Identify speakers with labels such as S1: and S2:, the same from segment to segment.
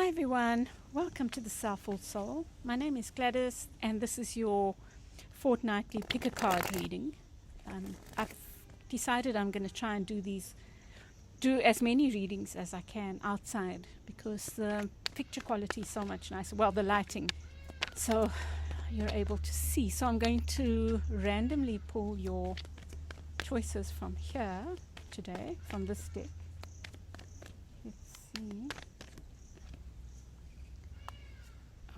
S1: Hi everyone, welcome to the Soulful Soul. My name is Gladys and this is your fortnightly pick a card reading. I've decided I'm going to try and do as many readings as I can outside because the picture quality is so much nicer. Well, the lighting, so you're able to see. So I'm going to randomly pull your choices from here today, from this deck. Let's see.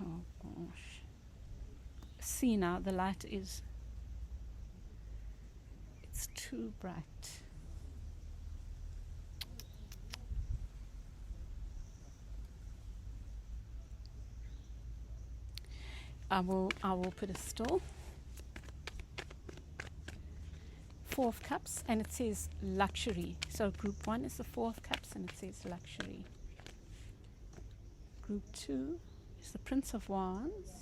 S1: Oh gosh. See now, the light it's too bright. I will put a stall. Four of Cups, and it says luxury. So group 1 is the Four of Cups and it says luxury. Group 2 is the Prince of Wands.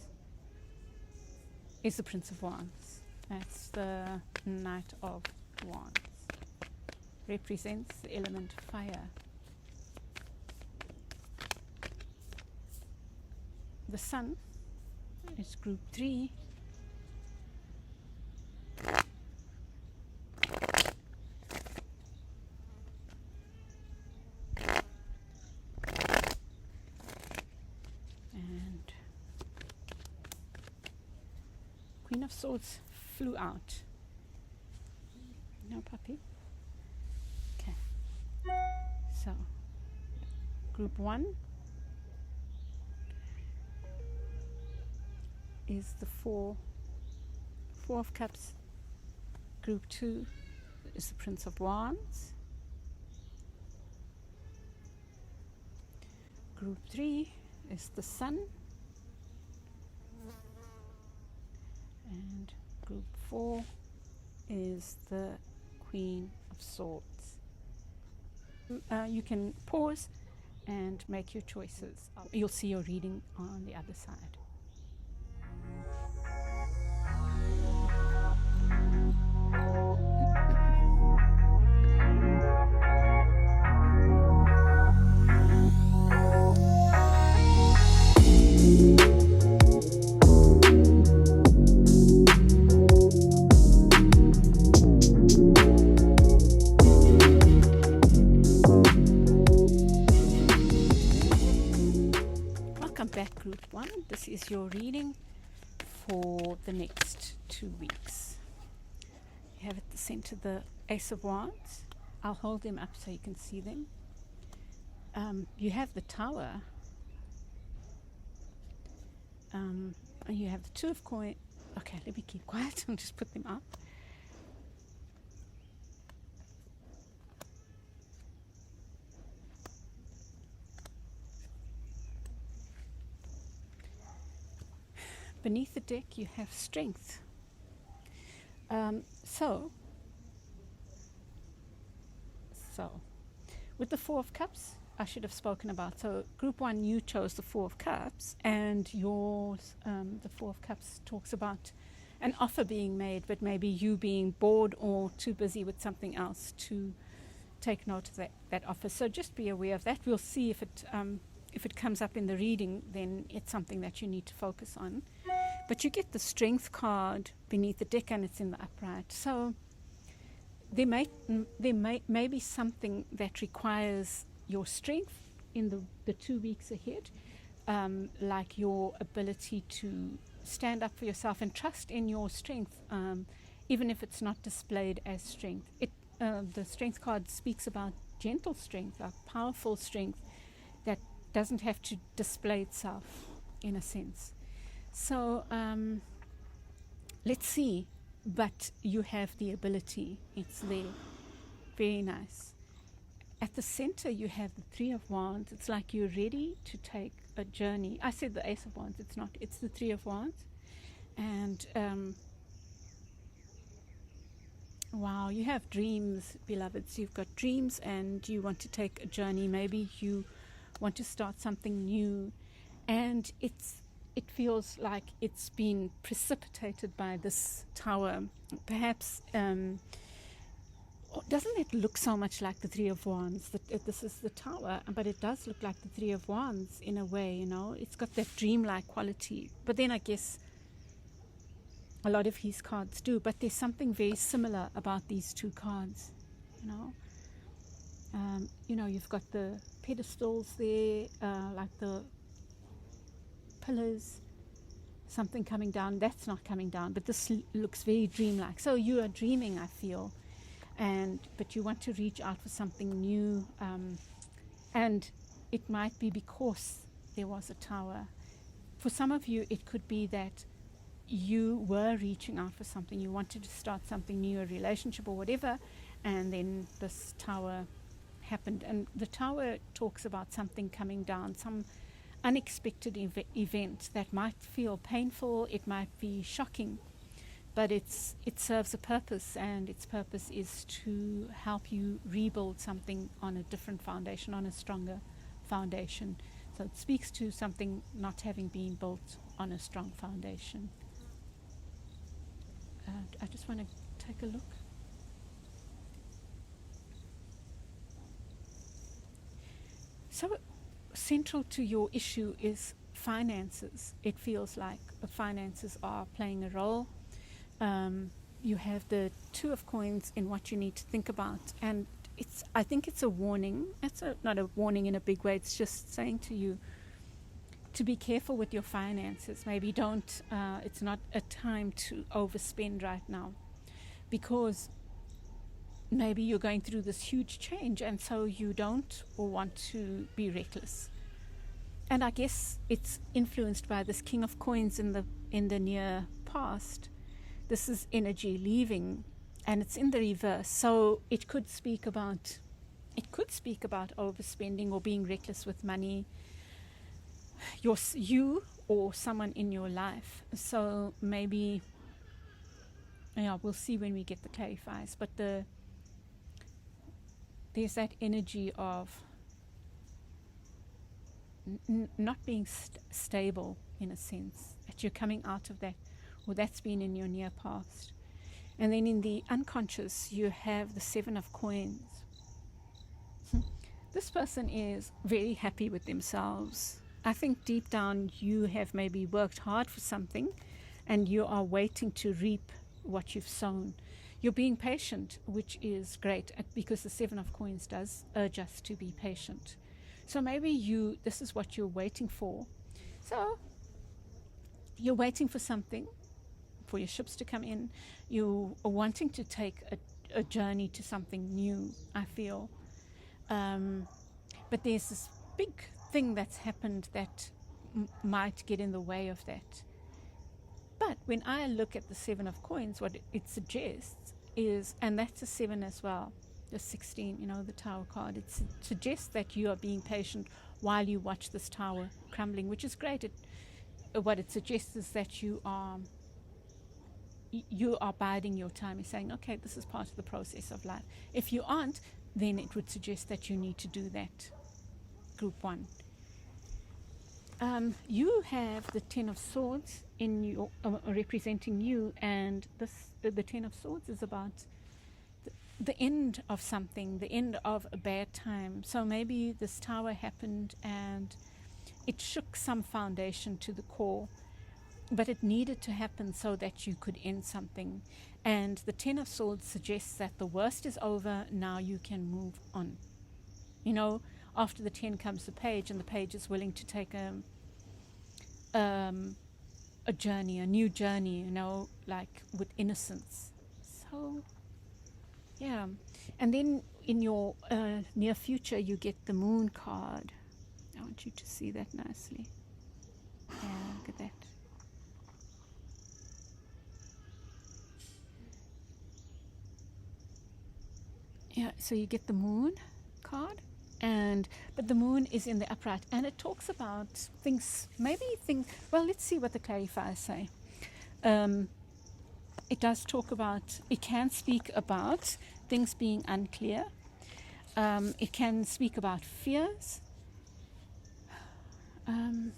S1: That's the Knight of Wands. Represents the element fire. The Sun is group 3. And Queen of Swords flew out. No puppy. Okay. So, group 1 is the Four of Cups. Group 2 is the Prince of Wands. Group 3 is the Sun. And group 4 is the Queen of Swords. You can pause and make your choices. You'll see your reading on the other side. Welcome back, group 1. This is your reading for the next 2 weeks. You have at the center the Ace of Wands. I'll hold them up so you can see them. You have the Tower. You have the Two of Coins. Okay, let me keep quiet and just put them up. Beneath the deck you have Strength. So with the Four of Cups, I should have spoken about. So group 1, you chose the Four of Cups, and yours, the Four of Cups talks about an offer being made, but maybe you being bored or too busy with something else to take note of that offer. So just be aware of that. We'll see if it comes up in the reading, then it's something that you need to focus on. But you get the Strength card beneath the deck and it's in the upright. So there may be something that requires your strength in the 2 weeks ahead, like your ability to stand up for yourself and trust in your strength, even if it's not displayed as strength. The Strength card speaks about gentle strength, a powerful strength that doesn't have to display itself in a sense. So let's see, but you have the ability, it's there. Very nice. At the center you have the Three of Wands. It's like you're ready to take a journey. I said the Ace of Wands, it's not, it's the Three of Wands. And wow, you have dreams, beloveds. You've got dreams and you want to take a journey. Maybe you want to start something new, and it feels like it's been precipitated by this Tower. Perhaps doesn't it look so much like the Three of Wands? This is the Tower, but it does look like the Three of Wands in a way, you know. It's got that dreamlike quality. But then I guess a lot of his cards do. But there's something very similar about these two cards, you know. You know, you've got the pedestals there, like the pillars, something coming down. That's not coming down, but this looks very dreamlike. So you are dreaming, I feel. But you want to reach out for something new, and it might be because there was a tower. For some of you, it could be that you were reaching out for something. You wanted to start something new, a relationship or whatever, and then this tower happened. And the tower talks about something coming down, some unexpected event that might feel painful, it might be shocking, but it serves a purpose, and its purpose is to help you rebuild something on a different foundation, on a stronger foundation. So it speaks to something not having been built on a strong foundation. I just want to take a look. So central to your issue is finances. It feels like finances are playing a role. You have the Two of Coins in what you need to think about, and I think it's a warning. It's not a warning in a big way. It's just saying to you to be careful with your finances. Maybe don't. It's not a time to overspend right now, because maybe you're going through this huge change, and so you don't or want to be reckless. And I guess it's influenced by this King of Coins in the near past. This is energy leaving, and it's in the reverse. So it could speak about overspending or being reckless with money. You or someone in your life. So maybe, we'll see when we get the clarifiers. But there's that energy of not being stable, in a sense, that you're coming out of that, or that's been in your near past. And then in the unconscious, you have the Seven of Coins. This person is very happy with themselves. I think deep down you have maybe worked hard for something, and you are waiting to reap what you've sown. You're being patient, which is great, because the Seven of Coins does urge us to be patient. So maybe this is what you're waiting for. So you're waiting for something, for your ships to come in. You are wanting to take a journey to something new, I feel. But there's this big thing that's happened that might get in the way of that. But when I look at the Seven of Coins, what it suggests is, and that's a 7 as well, the 16, the Tower card, it suggests that you are being patient while you watch this tower crumbling, which is great. What it suggests is that you are biding your time. You're saying, okay, this is part of the process of life. If you aren't, then it would suggest that you need to do that. Group 1. You have the Ten of Swords in your representing you, and the Ten of Swords is about the end of something, the end of a bad time. So maybe this tower happened and it shook some foundation to the core, but it needed to happen so that you could end something. And the Ten of Swords suggests that the worst is over, now you can move on. After the 10 comes the Page, and the Page is willing to take a journey, a new journey, like with innocence. So, yeah. And then in your near future, you get the Moon card. I want you to see that nicely. Yeah, look at that. Yeah, so you get the Moon card. But the Moon is in the upright, and it talks about things, well, let's see what the clarifiers say. It can speak about things being unclear. It can speak about fears. And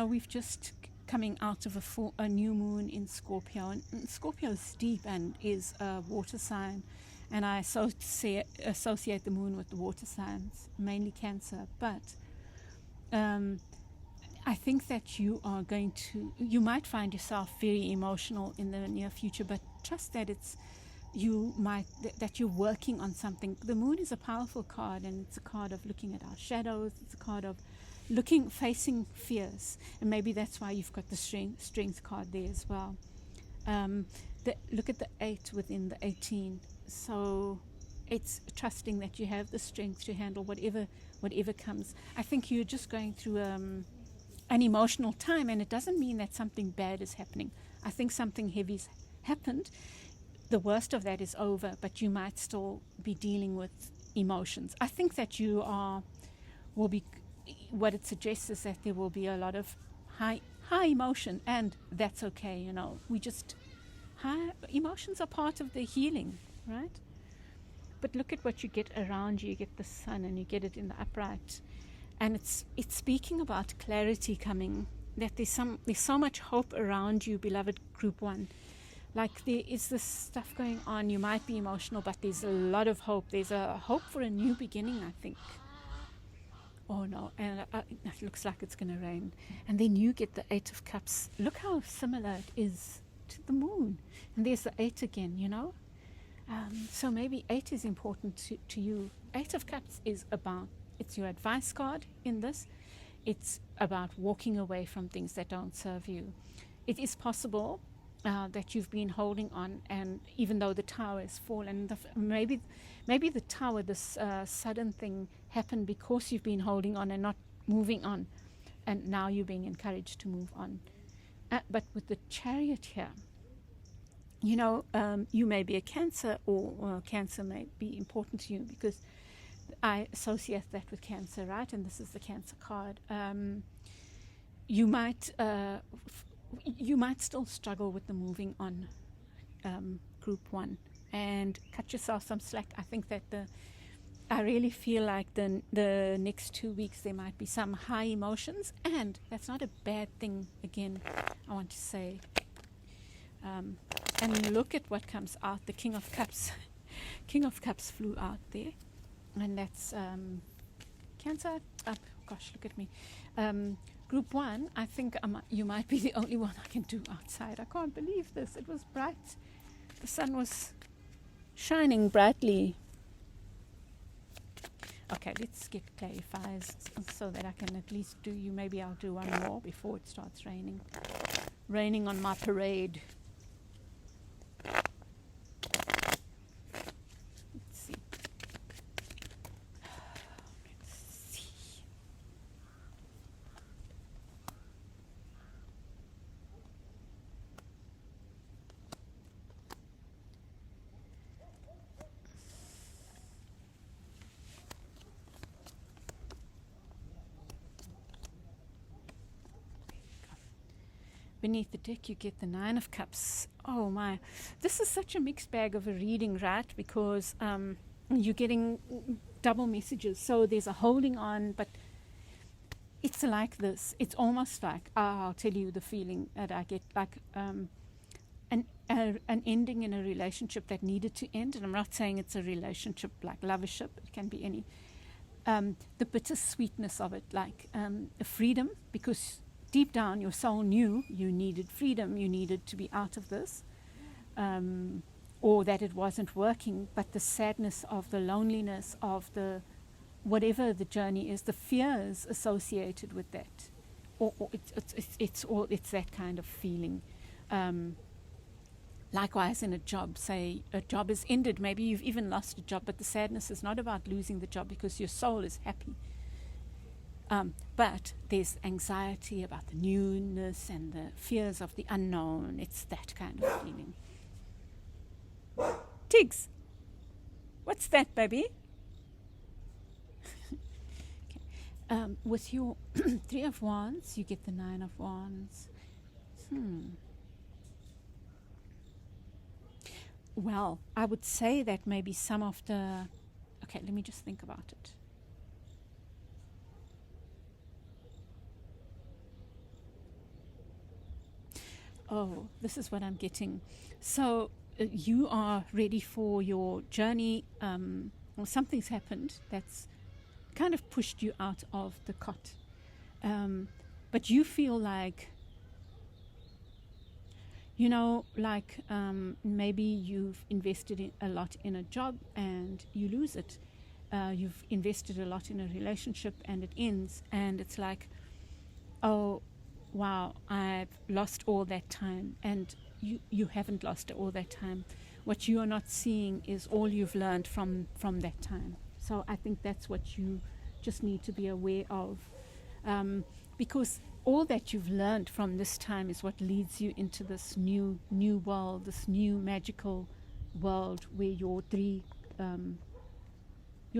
S1: we've just coming out of a new moon in Scorpio, and Scorpio is deep and is a water sign, and I associate the moon with the water signs, mainly Cancer. But I think that you might find yourself very emotional in the near future, but trust that that you're working on something. The moon is a powerful card, and it's a card of looking at our shadows. It's a card of facing fears, and maybe that's why you've got the strength card there as well. Look at the 8 within the 18. So it's trusting that you have the strength to handle whatever comes. I think you're just going through an emotional time, and it doesn't mean that something bad is happening. I think something heavy's happened. The worst of that is over, but you might still be dealing with emotions. I think that what it suggests is that there will be a lot of high emotion, and that's okay. Emotions are part of the healing, right? But look at what you get around you. You get the sun, and you get it in the upright, and it's speaking about clarity coming. That there's so much hope around you, beloved Group 1. Like there is this stuff going on. You might be emotional, but there's a lot of hope. There's a hope for a new beginning, I think. Oh no, and it looks like it's going to rain. And then you get the 8 of Cups. Look how similar it is to the moon. And there's the 8 again, So maybe 8 is important to you. 8 of Cups is it's your advice card in this. It's about walking away from things that don't serve you. It is possible that you've been holding on, and even though the tower is fallen, maybe the tower, this sudden thing happened because you've been holding on and not moving on, and now you're being encouraged to move on. But with the Chariot here, you may be a Cancer, or Cancer may be important to you, because I associate that with Cancer, right? And this is the Cancer card. You might still struggle with the moving on, Group 1, and cut yourself some slack. I think that I really feel like the next 2 weeks there might be some high emotions, and that's not a bad thing. Again, I want to say, and look at what comes out. The King of Cups. King of Cups flew out there, and that's Cancer. Gosh, look at me. Group 1, I think you might be the only one I can do outside. I can't believe this. It was bright. The sun was shining brightly. Okay, let's get clarifiers so that I can at least do you. Maybe I'll do one more before it starts raining. Raining on my parade. Let's see. Beneath the deck, you get the 9 of Cups. Oh my, this is such a mixed bag of a reading, right? Because you're getting double messages. So there's a holding on, but it's like this. It's almost like, I'll tell you the feeling that I get, like an ending in a relationship that needed to end. And I'm not saying it's a relationship like lovership. It can be any. The bittersweetness of it, like a freedom, because deep down your soul knew you needed freedom, you needed to be out of this, or that it wasn't working, but the sadness of the loneliness of the whatever the journey is, the fears associated with that, or it's that kind of feeling. Likewise, in a job, say a job is ended, maybe you've even lost a job, but the sadness is not about losing the job because your soul is happy. But there's anxiety about the newness and the fears of the unknown. It's that kind of feeling. Tiggs, what's that, baby? Okay. With your 3 of Wands, you get the 9 of Wands. Well, I would say that maybe some of the... Okay, let me just think about it. oh, this is what I'm getting. So you are ready for your journey, or something's happened that's kind of pushed you out of the cot. But you feel like, maybe you've invested a lot in a job and you lose it. You've invested a lot in a relationship and it ends, and it's like, oh, wow, I've lost all that time. And you haven't lost all that time. What you are not seeing is all you've learned from that time. So I think that's what you just need to be aware of, because all that you've learned from this time is what leads you into this new world, this new magical world where your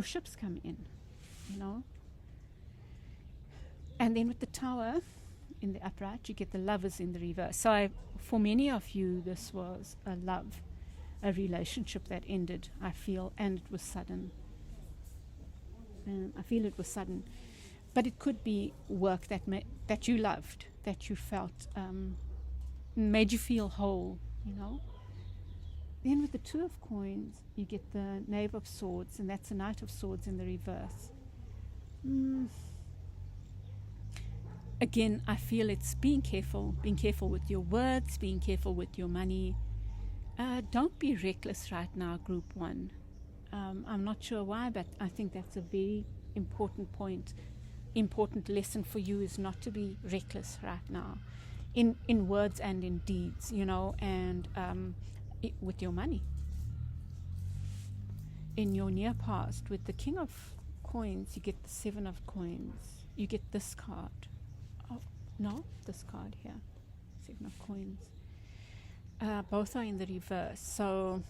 S1: ships come in, And then with the Tower in the upright, you get the Lovers in the reverse. So for many of you, this was a relationship that ended, I feel, and it was sudden. I feel it was sudden. But it could be work that you loved, that you felt made you feel whole, Then with the Two of Coins, you get the Knave of Swords, and that's the Knight of Swords in the reverse. Again, I feel it's being careful with your words, being careful with your money. Don't be reckless right now, Group 1. I'm not sure why, but I think that's a very important lesson for you, is not to be reckless right now in words and in deeds, and with your money. In your near past, with the King of Coins, you get the Seven of Coins. You get this card. Oh, no, this card here. Seven of Coins. Both are in the reverse. So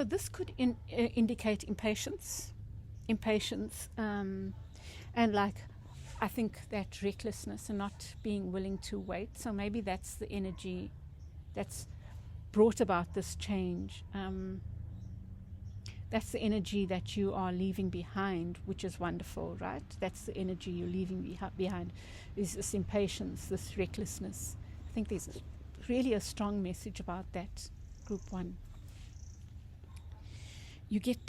S1: this could indicate impatience, and I think that recklessness and not being willing to wait. So maybe that's the energy that's brought about this change. That's the energy that you are leaving behind, which is wonderful, right? That's the energy you're leaving behind, is this impatience, this recklessness. I think there's really a strong message about that, Group 1. You get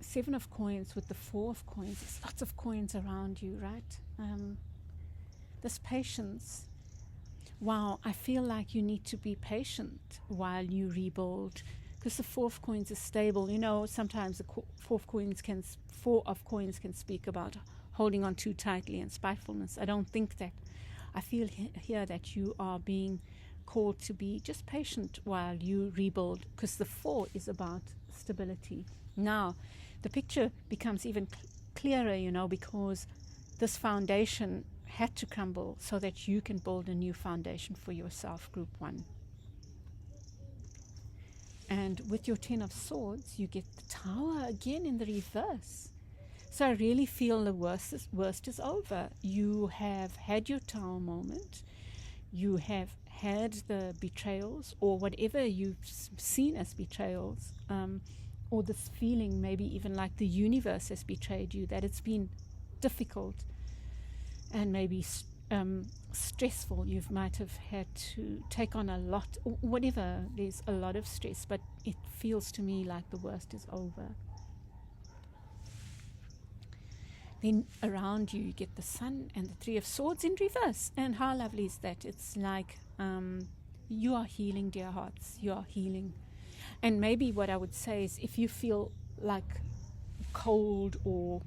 S1: Seven of Coins with the Four of Coins. There's lots of coins around you, right? This patience. Wow, I feel like you need to be patient while you rebuild, because the Four of Coins is stable. Sometimes the Four of Coins can speak about holding on too tightly and spitefulness. I don't think that. I feel here that you are being called to be just patient while you rebuild, because the Four is about stability. Now, the picture becomes even clearer, because this foundation had to crumble so that you can build a new foundation for yourself, Group 1. And with your Ten of Swords, you get the Tower again in the reverse. So I really feel the worst is over. You have had your Tower moment. You have had the betrayals, or whatever you've seen as betrayals, or this feeling maybe even like the universe has betrayed you, that it's been difficult and maybe stressful. You might have had to take on a lot, or whatever. There's a lot of stress, but it feels to me like the worst is over. Then around you, you get the Sun and the Three of Swords in reverse. And how lovely is that? It's like you are healing, dear hearts. You are healing. And maybe what I would say is, if you feel like cold or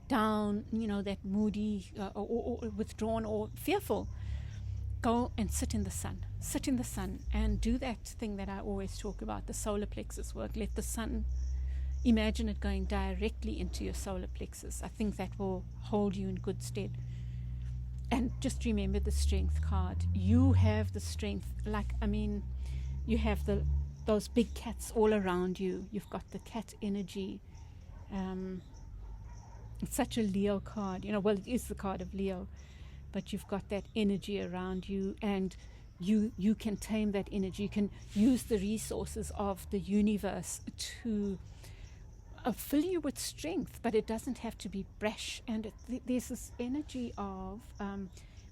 S1: down, that moody or withdrawn or fearful, go and sit in the sun. Sit in the sun and do that thing that I always talk about, the solar plexus work. Let the sun, imagine it going directly into your solar plexus. I think that will hold you in good stead. And just remember the Strength card. You have the strength. You have those big cats all around you. You've got the cat energy. It's such a Leo card. It is the card of Leo. But you've got that energy around you, and you can tame that energy. You can use the resources of the universe to fill you with strength, but it doesn't have to be brash. And there's this energy of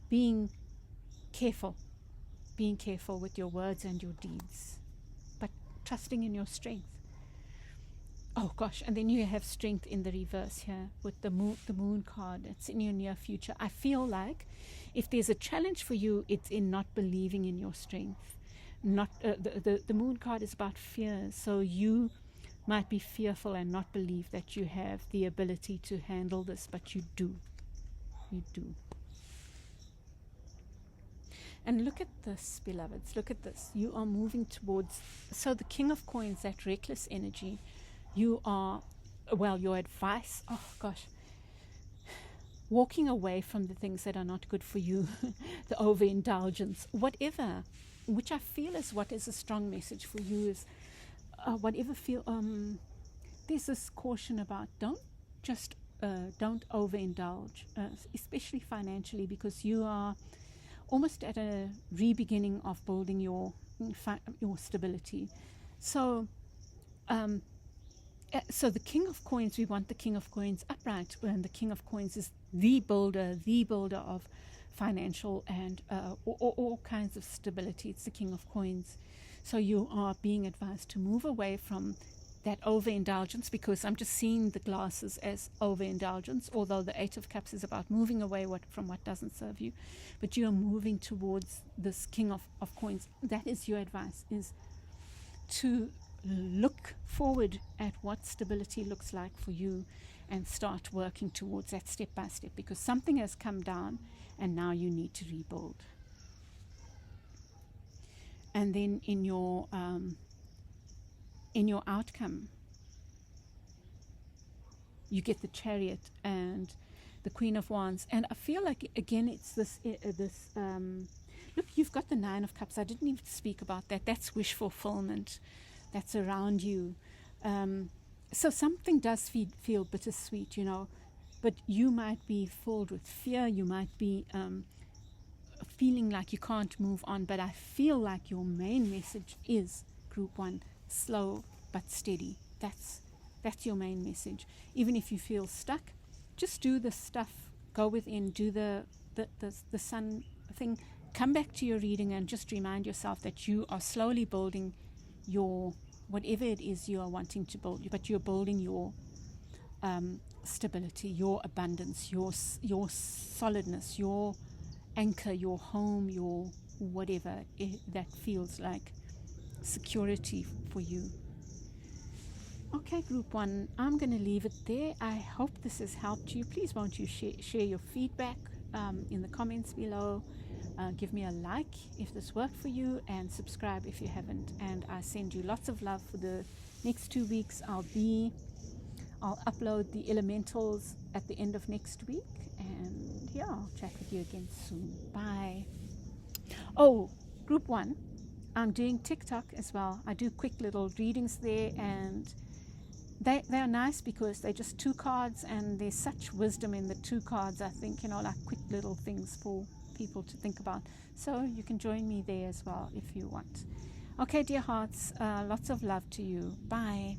S1: being careful with your words and your deeds, but trusting in your strength. Oh gosh, and then you have strength in the reverse here with the moon card. It's in your near future. I feel like if there's a challenge for you, it's in not believing in your strength. Not the moon card is about fear, so you might be fearful and not believe that you have the ability to handle this, but you do. And look at this, beloveds, look at this. You are moving towards, so the King of Coins, that reckless energy, you are, well, your advice, oh gosh, walking away from the things that are not good for you, the overindulgence, whatever, which I feel is what is a strong message for you is there's this caution about don't overindulge, especially financially, because you are almost at a re-beginning of building your stability. So the King of Coins, we want the King of Coins upright, and the King of Coins is the builder of financial and all kinds of stability. It's the King of Coins. So you are being advised to move away from that overindulgence, because I'm just seeing the glasses as overindulgence, although the Eight of Cups is about moving away from what doesn't serve you. But you are moving towards this King of Coins. That is your advice, is to look forward at what stability looks like for you and start working towards that step by step, because something has come down and now you need to rebuild. And then in your outcome, you get the Chariot and the Queen of Wands. And I feel like, again, it's this look, you've got the Nine of Cups. I didn't even speak about that. That's wish fulfillment. That's around you. So something does feel bittersweet, but you might be filled with fear. You might be feeling like you can't move on. But I feel like your main message is, Group 1, slow but steady. That's your main message. Even if you feel stuck, just do the stuff. Go within, do the sun thing. Come back to your reading and just remind yourself that you are slowly building your, whatever it is you are wanting to build, but you're building your stability, your abundance, your solidness, your anchor, your home, your whatever that feels like security for you. Okay, Group 1, I'm going to leave it there. I hope this has helped you. Please won't you share your feedback in the comments below. Give me a like if this worked for you, and subscribe if you haven't. And I send you lots of love for the next 2 weeks. I'll upload the elementals at the end of next week, and yeah, I'll chat with you again soon. Bye. Oh, Group 1, I'm doing TikTok as well. I do quick little readings there, and they are nice because they're just 2 cards, and there's such wisdom in the 2 cards. I think, like quick little things for people to think about. So you can join me there as well if you want. Okay, dear hearts, lots of love to you. Bye.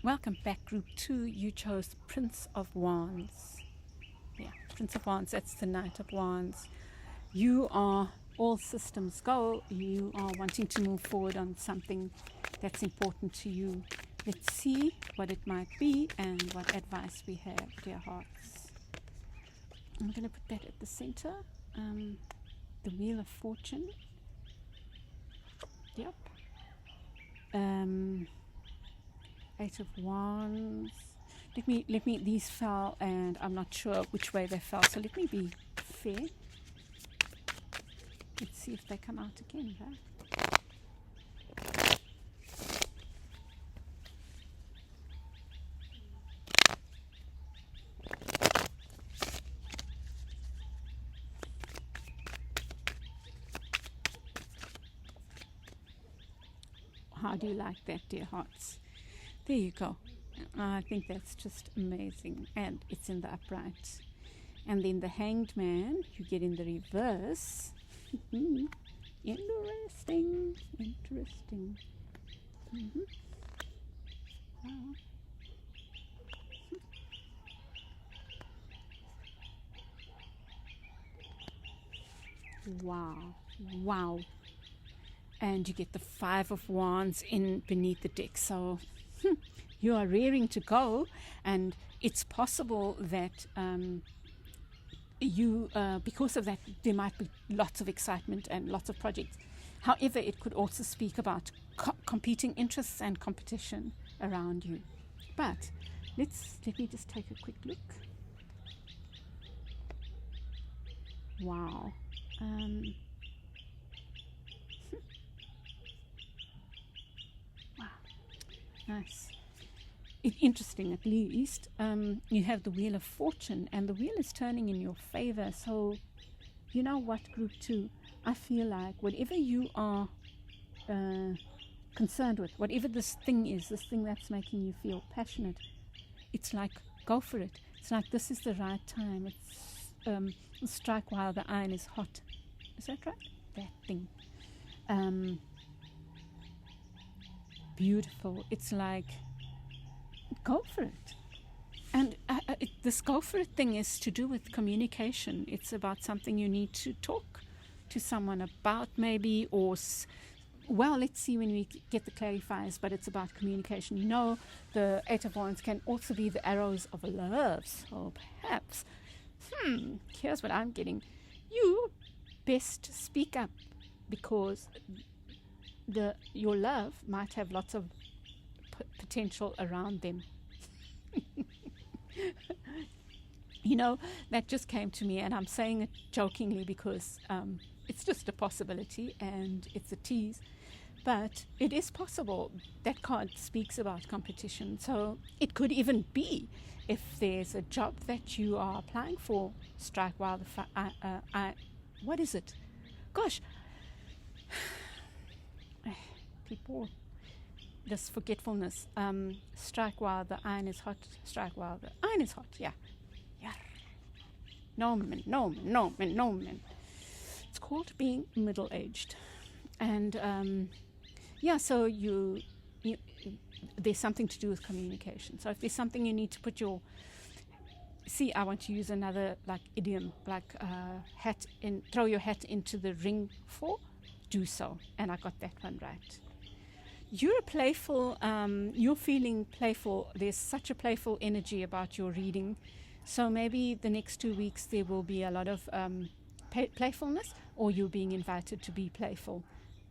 S1: Welcome back, Group 2. You chose Prince of Wands. Yeah, Prince of Wands, that's the Knight of Wands. You are all systems go. You are wanting to move forward on something that's important to you. Let's see what it might be and what advice we have, dear hearts. I'm going to put that at the center. The Wheel of Fortune. Yep. 8 of Wands. Let me, these fell, and I'm not sure which way they fell, so let me be fair. Let's see if they come out again, right? How do you like that, dear hearts? There you go. I think that's just amazing. And it's in the upright. And then the Hanged Man, you get in the reverse. Interesting. Wow. Wow. And you get the Five of Wands in beneath the deck. So you are rearing to go, and it's possible that because of that, there might be lots of excitement and lots of projects. However, it could also speak about competing interests and competition around you. But let me just take a quick look. Wow. Wow. Nice. Interesting, at least. You have the Wheel of Fortune, and the wheel is turning in your favor. So, you know what, Group 2? I feel like whatever you are concerned with, whatever this thing is, this thing that's making you feel passionate, it's like, go for it. It's like, this is the right time. It's strike while the iron is hot. Is that right? That thing. Beautiful. It's like, go for it. And this go for it thing is to do with communication. It's about something you need to talk to someone about, maybe, or well, let's see when we get the clarifiers, but it's about communication. You know, the Eight of Wands can also be the arrows of love. So perhaps, here's what I'm getting. You best speak up, because your love might have lots of potential around them. You know, that just came to me, and I'm saying it jokingly because it's just a possibility and it's a tease, but it is possible. That card speaks about competition, so it could even be, if there's a job that you are applying for, strike while what is it? Gosh, people, this forgetfulness. Strike while the iron is hot. Strike while the iron is hot. Yeah. No man. It's called being middle-aged. And so you there's something to do with communication. So if there's something you need to put I want to use another like idiom, like throw your hat into the ring for, do so. And I got that one right. You're playful, you're feeling playful. There's such a playful energy about your reading. So maybe the next 2 weeks there will be a lot of playfulness, or you're being invited to be playful.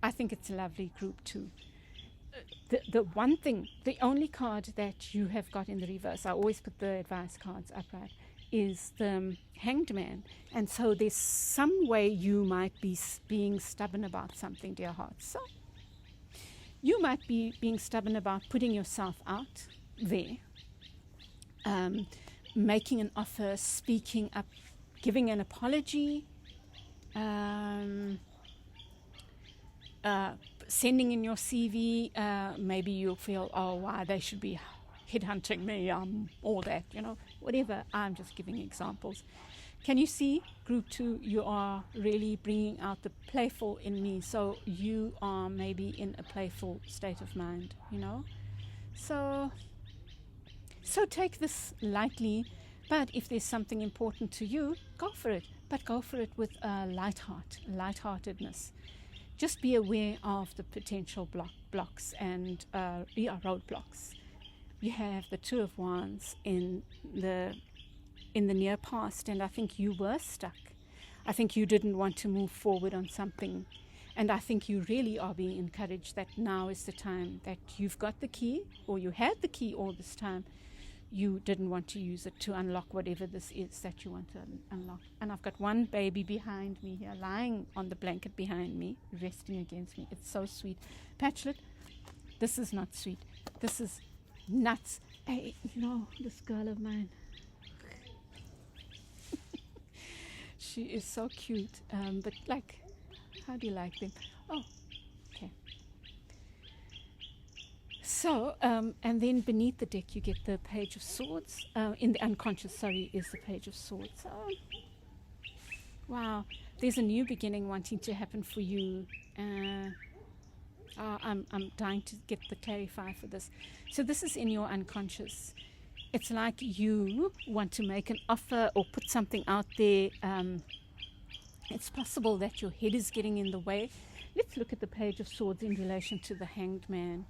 S1: I think it's a lovely Group 2. The one thing, the only card that you have got in the reverse, I always put the advice cards upright, is the Hanged Man. And so there's some way you might be being stubborn about something, dear heart. So you might be being stubborn about putting yourself out there, making an offer, speaking up, giving an apology, sending in your CV. Maybe you'll feel, why they should be headhunting me, all that, whatever. I'm just giving examples. Can you see, Group 2, you are really bringing out the playful in me. So you are maybe in a playful state of mind, So take this lightly, but if there's something important to you, go for it. But go for it with a lightheartedness. Just be aware of the potential blocks and roadblocks. You have the Two of Wands in the near past, and I think you were stuck. I think you didn't want to move forward on something, and I think you really are being encouraged that now is the time, that you've got the key, or you had the key all this time. You didn't want to use it to unlock whatever this is that you want to unlock. And I've got one baby behind me here, lying on the blanket behind me, resting against me. It's so sweet. Patchlet, this is not sweet. This is nuts. Hey, this girl of mine. She is so cute. But how do you like them? Oh, okay. So, and then beneath the deck you get the Page of Swords. In the unconscious, is the Page of Swords. Oh, wow. There's a new beginning wanting to happen for you. I'm dying to get the clarifier for this. So this is in your unconscious. It's like you want to make an offer or put something out there, It's possible that your head is getting in the way. Let's look at the Page of Swords in relation to the Hanged Man.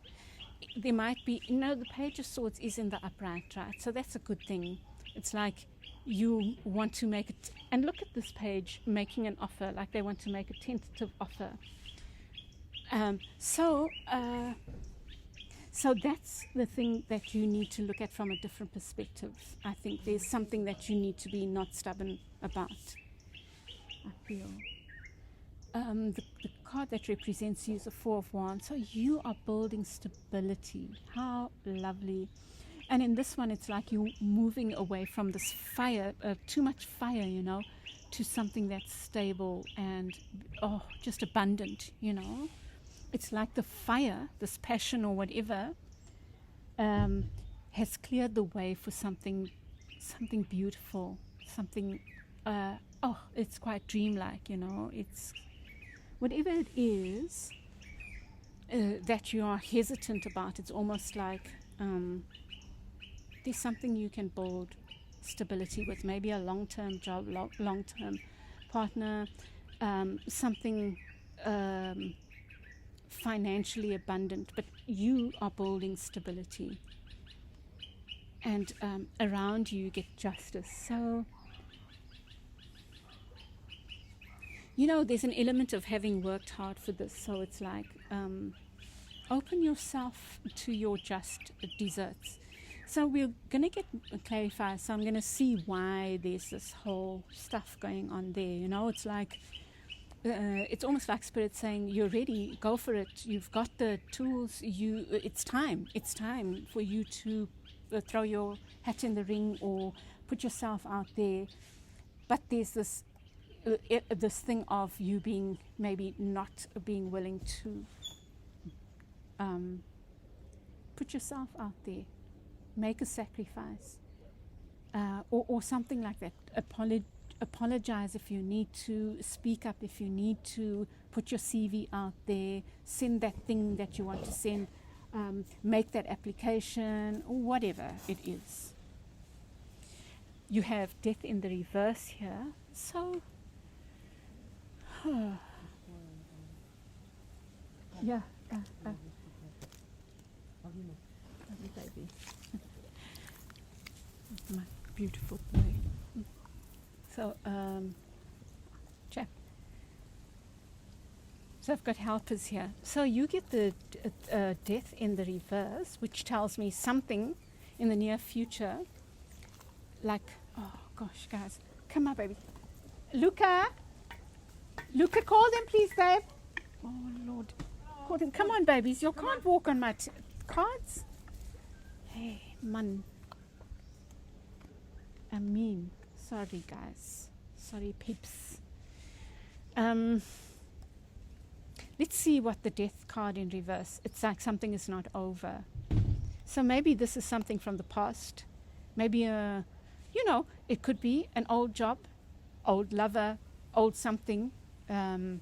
S1: There might be, the Page of Swords is in the upright, right? So that's a good thing. It's like you want to make it, and look at this page, making an offer, like they want to make a tentative offer. So that's the thing that you need to look at from a different perspective. I think there's something that you need to be not stubborn about, I feel. The card that represents you is the Four of Wands. So you are building stability. How lovely. And in this one, it's like you moving away from this fire, too much fire, to something that's stable and, just abundant, It's like the fire, this passion or whatever, has cleared the way for something beautiful, something, it's quite dreamlike, It's whatever it is that you are hesitant about. It's almost like there's something you can build stability with, maybe a long-term job, long-term partner, something financially abundant, but you are building stability, and around you get justice. So there's an element of having worked hard for this. So it's like open yourself to your just desserts. So we're going to clarify. So I'm going to see why there's this whole stuff going on there. It's like it's almost like Spirit saying, you're ready, go for it. You've got the tools. It's time for you to throw your hat in the ring or put yourself out there. But there's this thing of you being maybe not being willing to put yourself out there, make a sacrifice, or something like that. Apologize if you need to, speak up if you need to, put your CV out there, send that thing that you want to send, make that application, or whatever it is. You have Death in the reverse here. So yeah, baby. My beautiful boy. So, chap. So I've got helpers here. So you get the Death in the reverse, which tells me something in the near future. Like, oh gosh, guys, come on, baby. Luca, call them, please, babe. Oh Lord, call them. Come on, babies. You can't walk on my cards. Hey, man. I mean, sorry, guys. Sorry, peeps. Let's see what the Death card in reverse. It's like something is not over. So maybe this is something from the past. Maybe it could be an old job, old lover, old something, an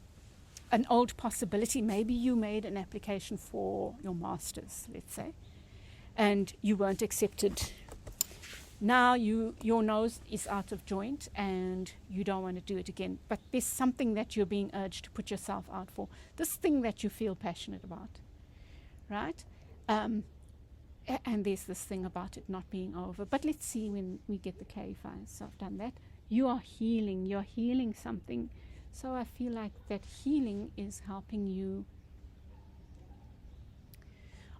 S1: old possibility. Maybe you made an application for your master's, let's say, and you weren't accepted. Now your nose is out of joint and you don't want to do it again. But there's something that you're being urged to put yourself out for. This thing that you feel passionate about, right? And there's this thing about it not being over. But let's see when we get the clarifiers. So I've done that. You're healing something. So I feel like that healing is helping you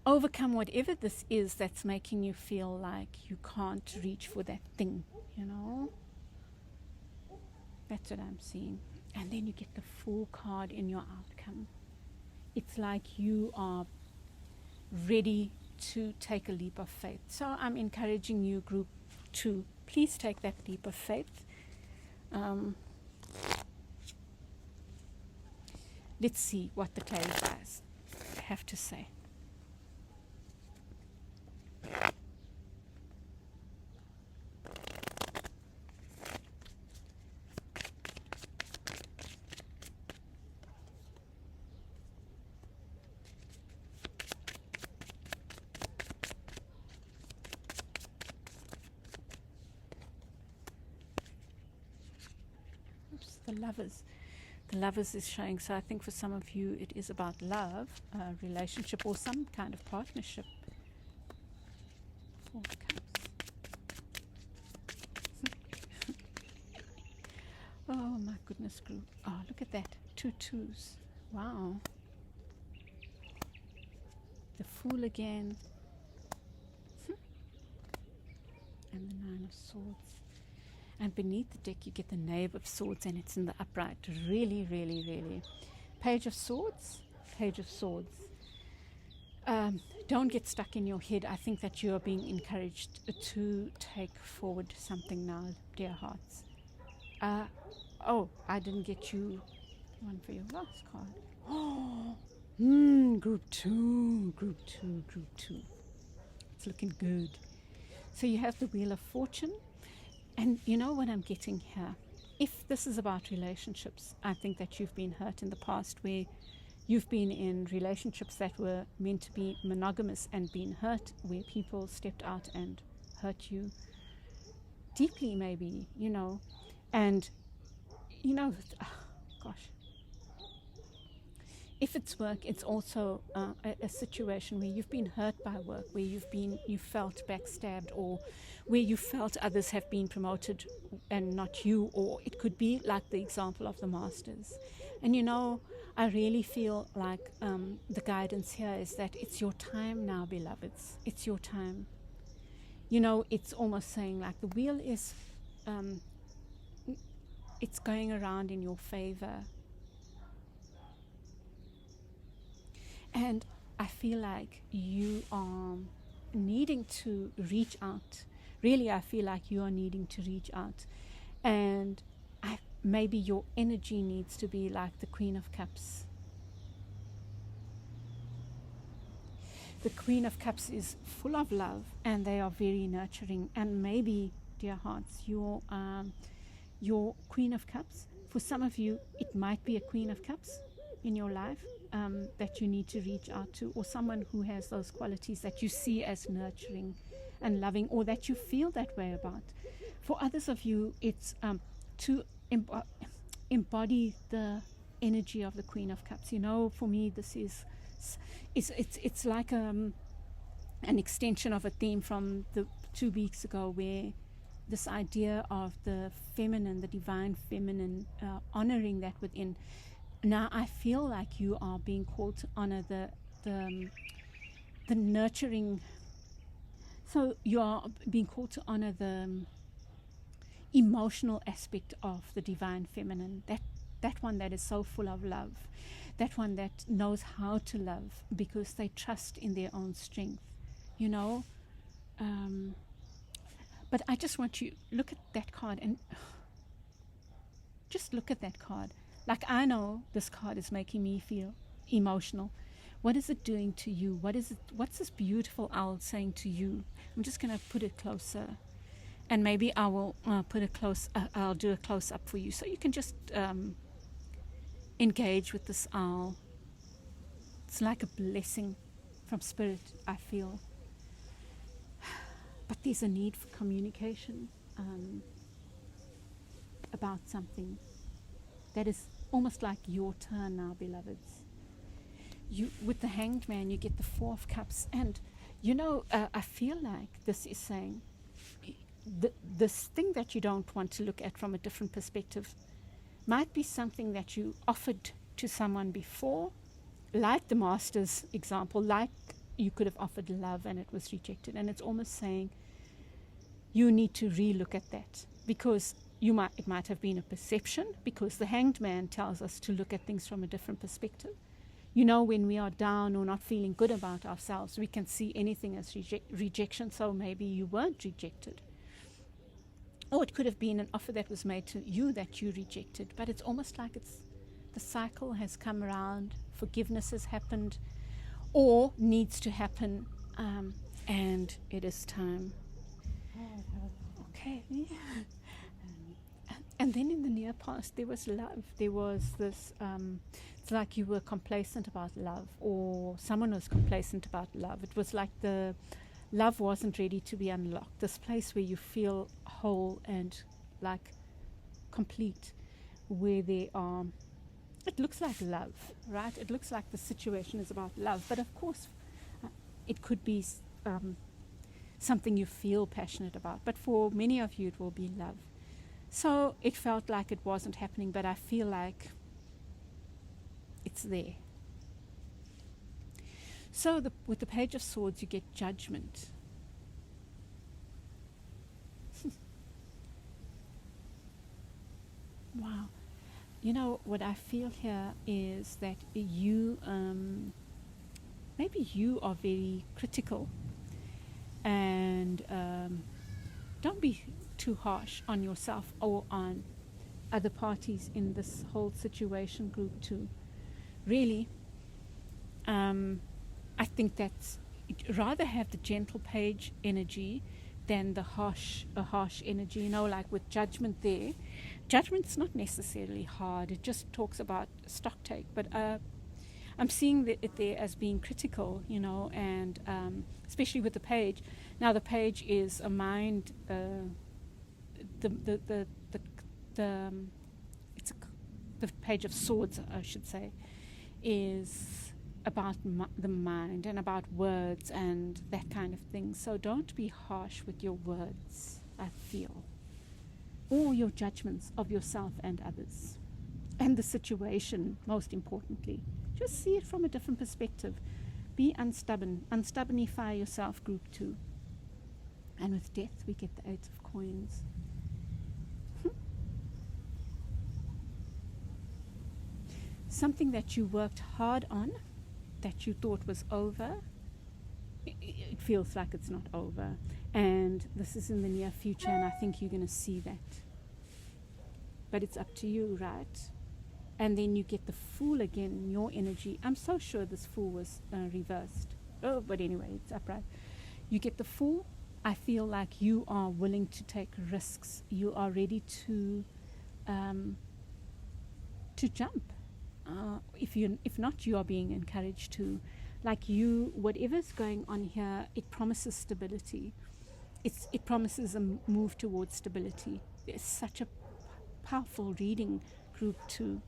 S1: overcome whatever this is that's making you feel like you can't reach for that thing, That's what I'm seeing. And then you get the Fool card in your outcome. It's like you are ready to take a leap of faith. So I'm encouraging you, group 2, please take that leap of faith. Let's see what the clarifiers have to say. The Lovers. the Lovers is showing. So I think for some of you it is about love, relationship, or some kind of partnership. Four of Cups. Oh my goodness, group. Oh, look at that. 2 twos. Wow. The Fool again. And the 9 of Swords. And beneath the deck you get the Knave of Swords, and it's in the upright. Really, really, really. Page of Swords. Page of Swords. Don't get stuck in your head. I think that you are being encouraged to take forward something now, dear hearts. Oh, I didn't get you one for your last card. Oh, group 2. It's looking good. So you have the Wheel of Fortune. And you know what I'm getting here? If this is about relationships, I think that you've been hurt in the past, where you've been in relationships that were meant to be monogamous and been hurt, where people stepped out and hurt you deeply, maybe, and gosh, if it's work, it's also a situation where you've been hurt by work, where you felt backstabbed, or where you felt others have been promoted and not you, or it could be like the example of the Masters. And I really feel like the guidance here is that it's your time now, beloveds. It's your time. It's almost saying like the wheel is it's going around in your favor. And I feel like you are needing to reach out. Really, I feel like you are needing to reach out. And maybe your energy needs to be like the Queen of Cups. The Queen of Cups is full of love, and they are very nurturing. And maybe, dear hearts, your Queen of Cups, for some of you, it might be a Queen of Cups in your life that you need to reach out to, or someone who has those qualities that you see as nurturing and loving, or that you feel that way about. For others of you, it's to embody the energy of the Queen of Cups. For me, this is it's like an extension of a theme from the 2 weeks ago, where this idea of the feminine, the divine feminine, honoring that within. Now I feel like you are being called to honor the nurturing. So you are being called to honor the emotional aspect of the divine feminine, that one that is so full of love, that one that knows how to love because they trust in their own strength, but I just want you look at that card and just look at that card. Like, I know this card is making me feel emotional. What is it doing to you? What's this beautiful owl saying to you? I'm just going to put it closer, and maybe I will I'll do a close up for you, so you can just engage with this owl. It's like a blessing from spirit, I feel. But there's a need for communication about something that is almost like your turn now, beloveds. With the Hanged Man, you get the 4 of Cups, and I feel like this is saying this thing that you don't want to look at from a different perspective might be something that you offered to someone before, like the Master's example, like you could have offered love and it was rejected. And it's almost saying you need to re-look at that, because it might have been a perception, because the Hanged Man tells us to look at things from a different perspective. When we are down or not feeling good about ourselves, we can see anything as rejection. So maybe you weren't rejected. Or it could have been an offer that was made to you that you rejected. But it's almost like the cycle has come around, forgiveness has happened, or needs to happen, and it is time. Okay. And then in the near past, there was love. There was this, it's like you were complacent about love, or someone was complacent about love. It was like the love wasn't ready to be unlocked. This place where you feel whole and like complete, where there are it looks like love, right? It looks like the situation is about love, but of course, it could be something you feel passionate about. But for many of you, it will be love. So it felt like it wasn't happening, but I feel like it's there. So with the Page of Swords, you get judgment. Wow. You know, what I feel here is that you, maybe you are very critical, and don't be too harsh on yourself or on other parties in this whole situation, group 2. Really, I think that's, rather have the gentle page energy than the harsh energy, you know, like with judgment there. Judgment's not necessarily hard, it just talks about stock take, but I'm seeing it there as being critical, you know, and especially with the page. Now the page is a mind, the Page of Swords, I should say, is about the mind and about words and that kind of thing. So don't be harsh with your words, I feel, or your judgments of yourself and others, and the situation, most importantly. Just see it from a different perspective. Be unstubborn. Unstubbornify yourself, group 2. And with death, we get the 8 of Coins. Something that you worked hard on, that you thought was over, it feels like it's not over. And this is in the near future, and I think you're going to see that. But it's up to you, right? And then you get the Fool again in your energy. I'm so sure this Fool was reversed. Oh, but anyway, it's upright. You get the Fool. I feel like you are willing to take risks. You are ready to jump. If not, you are being encouraged to. Like you, whatever's going on here, it promises stability. It promises a move towards stability. There's such a powerful reading, group 2.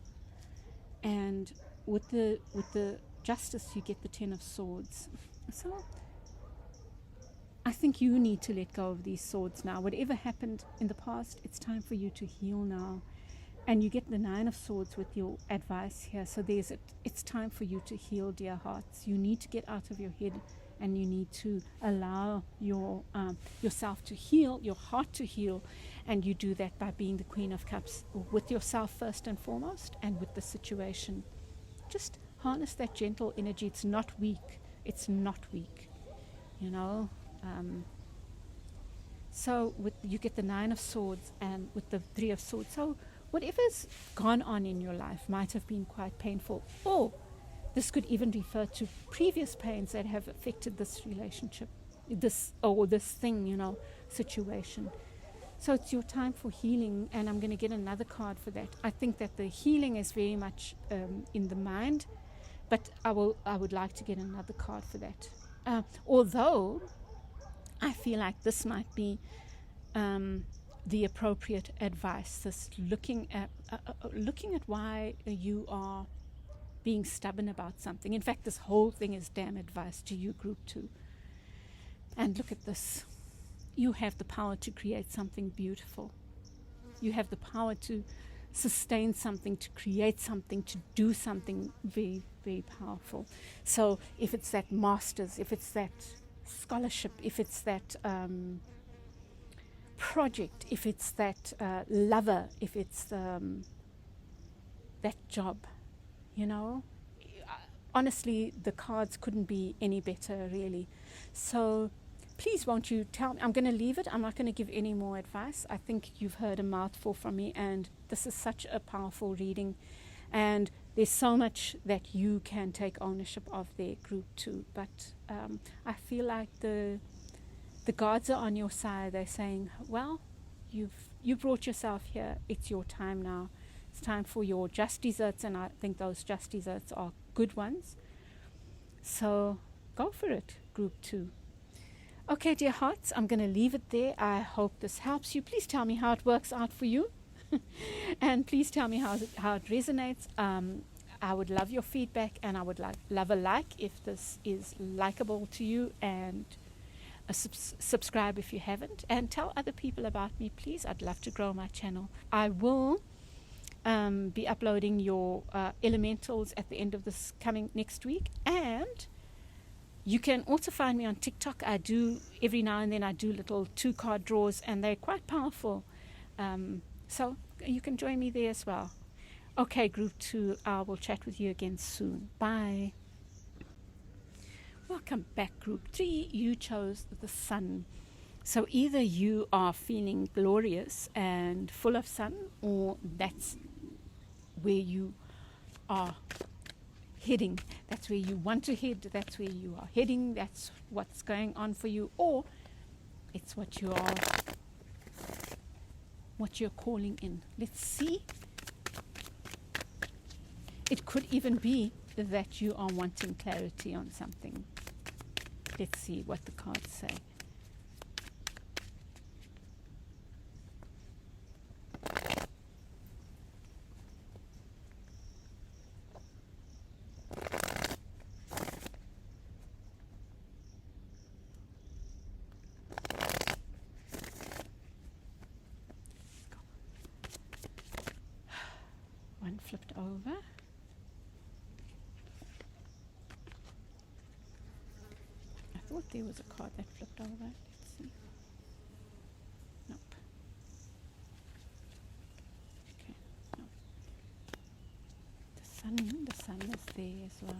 S1: And with the Justice, you get the 10 of Swords. So I think you need to let go of these swords now. Whatever happened in the past, it's time for you to heal now. And you get the 9 of Swords with your advice here. So it's time for you to heal, dear hearts. You need to get out of your head, and you need to allow yourself to heal, your heart to heal. And you do that by being the Queen of Cups with yourself first and foremost, and with the situation. Just harness that gentle energy. It's not weak. It's not weak, you know. So you get the 9 of Swords and with the 3 of Swords. So whatever's gone on in your life might have been quite painful, or this could even refer to previous pains that have affected this relationship, this thing, you know, situation. So it's your time for healing, and I'm going to get another card for that. I think that the healing is very much in the mind, but I would like to get another card for that. Although I feel like this might be the appropriate advice. This looking at why you are being stubborn about something. In fact, this whole thing is damn advice to you, group 2. And look at this. You have the power to create something beautiful. You have the power to sustain something, to create something, to do something very, very powerful. So if it's that master's, if it's that scholarship, if it's that project, if it's that lover, if it's that job, you know, honestly, the cards couldn't be any better, really. So please won't you tell me. I'm going to leave it. I'm not going to give any more advice. I think you've heard a mouthful from me, and this is such a powerful reading, and there's so much that you can take ownership of there, group 2. But I feel like the gods are on your side. They're saying, well, you brought yourself here. It's your time now. It's time for your just desserts, and I think those just desserts are good ones. So go for it, group 2. Okay, dear hearts, I'm going to leave it there. I hope this helps you. Please tell me how it works out for you. And please tell me how it resonates. I would love your feedback, and I would love a like if this is likable to you, and subscribe if you haven't, and tell other people about me, please. I'd love to grow my channel. I will be uploading your elementals at the end of this coming next week, and you can also find me on TikTok. I do every now and then, I do little 2-card draws, and they're quite powerful. So you can join me there as well. Okay, group 2, I will chat with you again soon. Bye. Welcome back, group 3. You chose the sun. So either you are feeling glorious and full of sun, or that's where you are heading. That's where you want to head. That's where you are heading. That's what's going on for you, or it's what you're calling in. Let's see. It could even be that you are wanting clarity on something. Let's see what the cards say. One flipped over. I thought there was a card that flipped over. Let's see. Nope. Okay. Nope. The sun is there as well.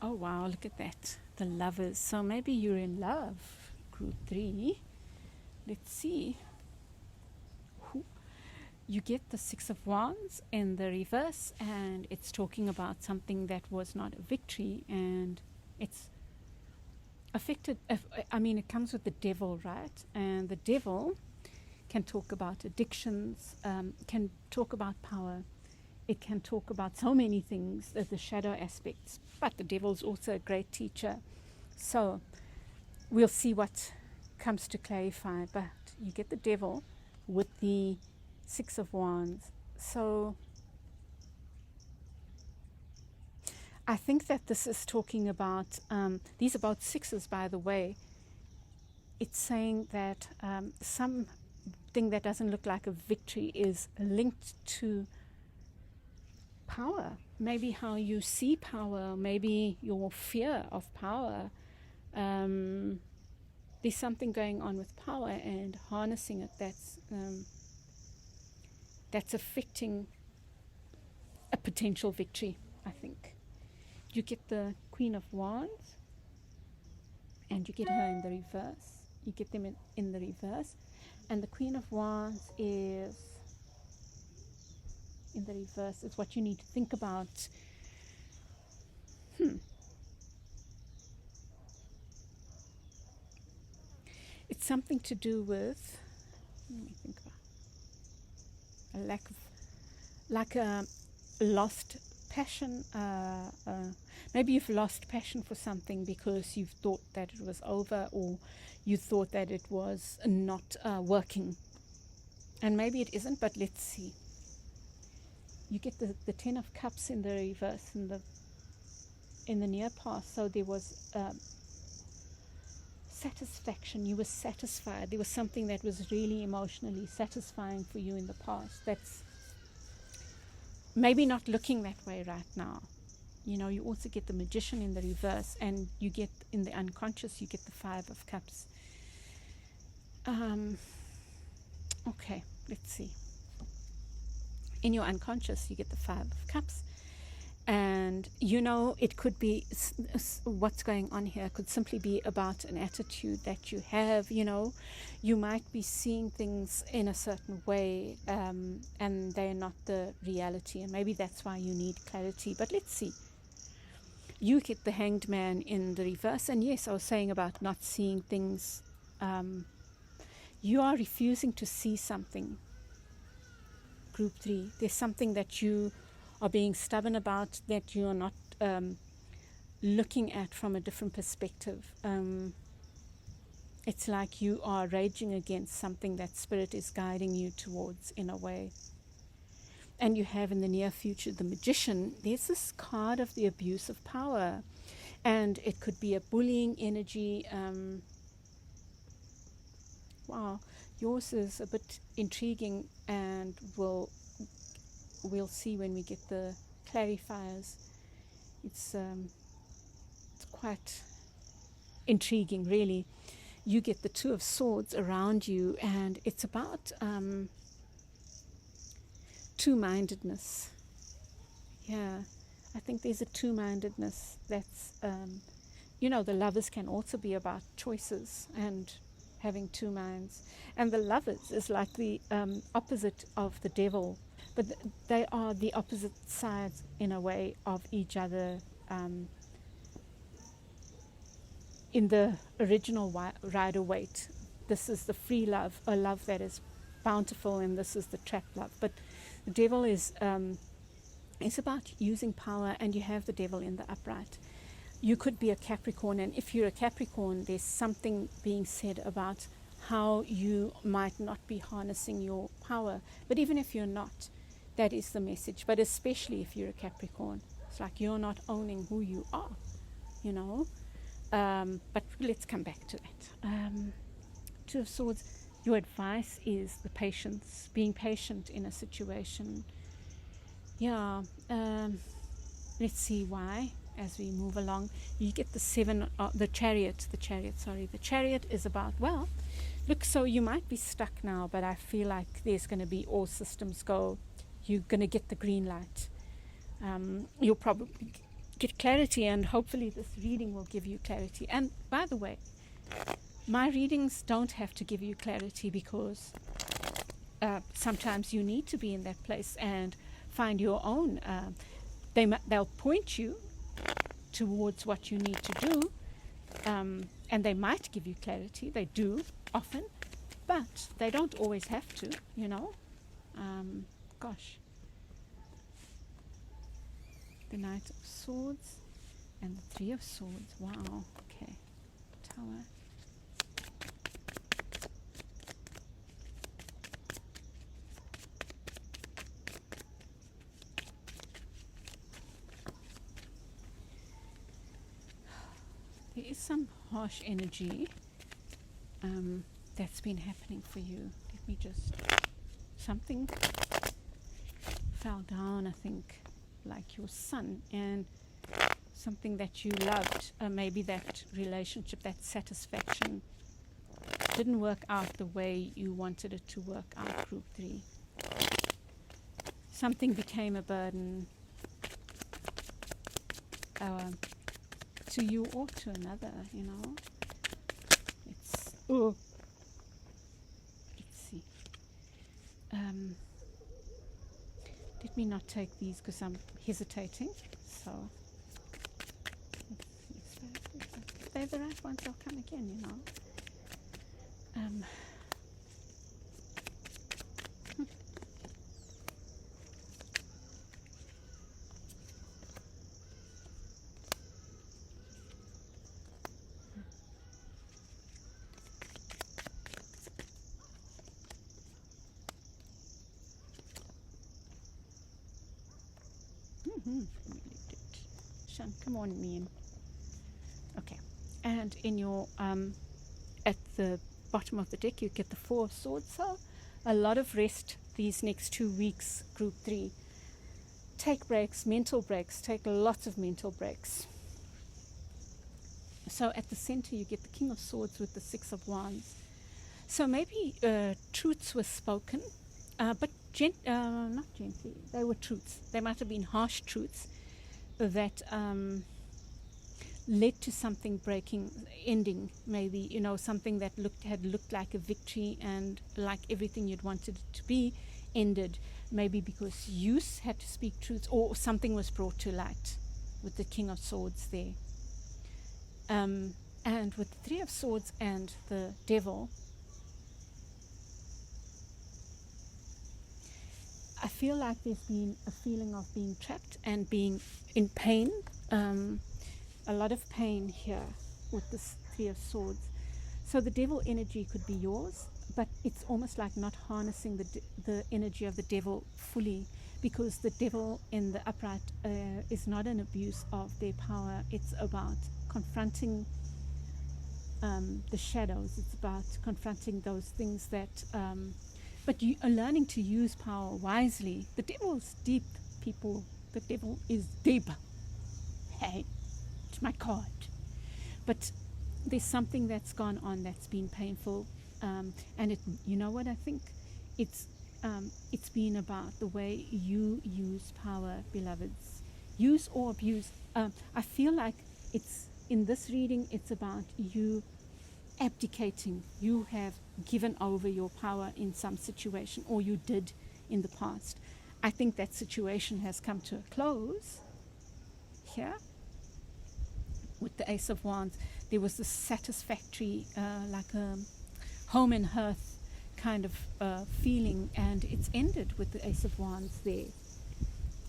S1: Oh wow, look at that. The Lovers. So maybe you're in love, group 3. Let's see. You get the 6 of Wands in the reverse, and it's talking about something that was not a victory, and it's affected. It comes with the devil, right? And the devil can talk about addictions, can talk about power. It can talk about so many things, the shadow aspects. But the devil's also a great teacher. So we'll see what comes to clarify. But you get the devil with the 6 of Wands. So I think that this is talking about, these are both 6s, by the way. It's saying that something that doesn't look like a victory is linked to power. Maybe how you see power, maybe your fear of power. There's something going on with power and harnessing it that's affecting a potential victory, I think. You get the Queen of Wands, and you get her in the reverse. You get them in the reverse, and the Queen of Wands is in the reverse. Is what you need to think about. It's something to do with, let me think about, a lost passion. Maybe you've lost passion for something because you've thought that it was over, or you thought that it was not working, and maybe it isn't. But let's see. You get the 10 of Cups in the reverse in the near past. So there was satisfaction. You were satisfied. There was something that was really emotionally satisfying for you in the past. That's maybe not looking that way right now. You also get the Magician in the reverse, and you get in the unconscious, you get the 5 of Cups. Okay, let's see. In your unconscious, you get the 5 of Cups, and And it could be what's going on here could simply be about an attitude that you have. You might be seeing things in a certain way, and they're not the reality, and maybe that's why you need clarity. But let's see. You get the Hanged Man in the reverse, and yes, I was saying about not seeing things. You are refusing to see something. Group 3, there's something that you are being stubborn about, that you are not looking at from a different perspective. It's like you are raging against something that Spirit is guiding you towards in a way. And you have in the near future the Magician. There's this card of the abuse of power, and it could be a bullying energy. Wow, yours is a bit intriguing, and we'll see when we get the clarifiers. It's quite intriguing, really. You get the Two of Swords around you, and it's about two-mindedness. Yeah, I think there's a two-mindedness that's, the Lovers can also be about choices and having two minds. And the Lovers is like the opposite of the Devil, but they are the opposite sides in a way of each other. In the original Rider-Waite, this is the free love, a love that is bountiful, and this is the trapped love. But the Devil is about using power, and you have the Devil in the upright. You could be a Capricorn, and if you're a Capricorn, there's something being said about how you might not be harnessing your power. But even if you're not, that is the message. But especially if you're a Capricorn, it's like you're not owning who you are, But let's come back to that. Two of Swords, your advice is the patience, being patient in a situation. Yeah, let's see why. As we move along, you get the Chariot. The Chariot is about, look, so you might be stuck now, but I feel like there's going to be all systems go. You're going to get the green light. You'll probably get clarity, and hopefully this reading will give you clarity. And by the way, my readings don't have to give you clarity, because sometimes you need to be in that place and find your own. They'll point you towards what you need to do, and they might give you clarity. They do often, but they don't always have to. The Knight of Swords and the Three of Swords. Wow. Okay. Tower. There is some harsh energy that's been happening for you. Let me just... Something fell down, I think, like your son, and something that you loved, maybe that relationship, that satisfaction, didn't work out the way you wanted it to work out, Group 3. Something became a burden to you or to another, It's... Oh. Let's see. Let me not take these because I'm hesitating. So, if they're the right ones, they'll come again, Shan, come on, Ian. Okay, and in your at the bottom of the deck, you get the Four of Swords. So a lot of rest these next 2 weeks, Group 3. Take breaks, mental breaks. Take lots of mental breaks. So at the center, you get the King of Swords with the Six of Wands. So maybe truths were spoken, but not gently. They were truths. They might have been harsh truths, that led to something breaking, ending, maybe, something that had looked like a victory and like everything you'd wanted it to be ended, maybe because you had to speak truth or something was brought to light with the King of Swords there. And with the Three of Swords and the Devil, I feel like there's been a feeling of being trapped and being in pain, a lot of pain here with this Three of Swords. So the devil energy could be yours, but it's almost like not harnessing the energy of the devil fully, because the devil in the upright is not an abuse of their power. It's about confronting the shadows. It's about confronting those things that but you are learning to use power wisely. The devil is deep, people. The devil is deep. Hey, it's my card. But there's something that's gone on that's been painful, and it. You know what I think? It's been about the way you use power, beloveds. Use or abuse. I feel like it's in this reading. It's about you abdicating. You have given over your power in some situation, or you did in the past. I think that situation has come to a close here with the Ace of Wands. There was this satisfactory, like a home and hearth kind of feeling, and it's ended with the Ace of Wands there.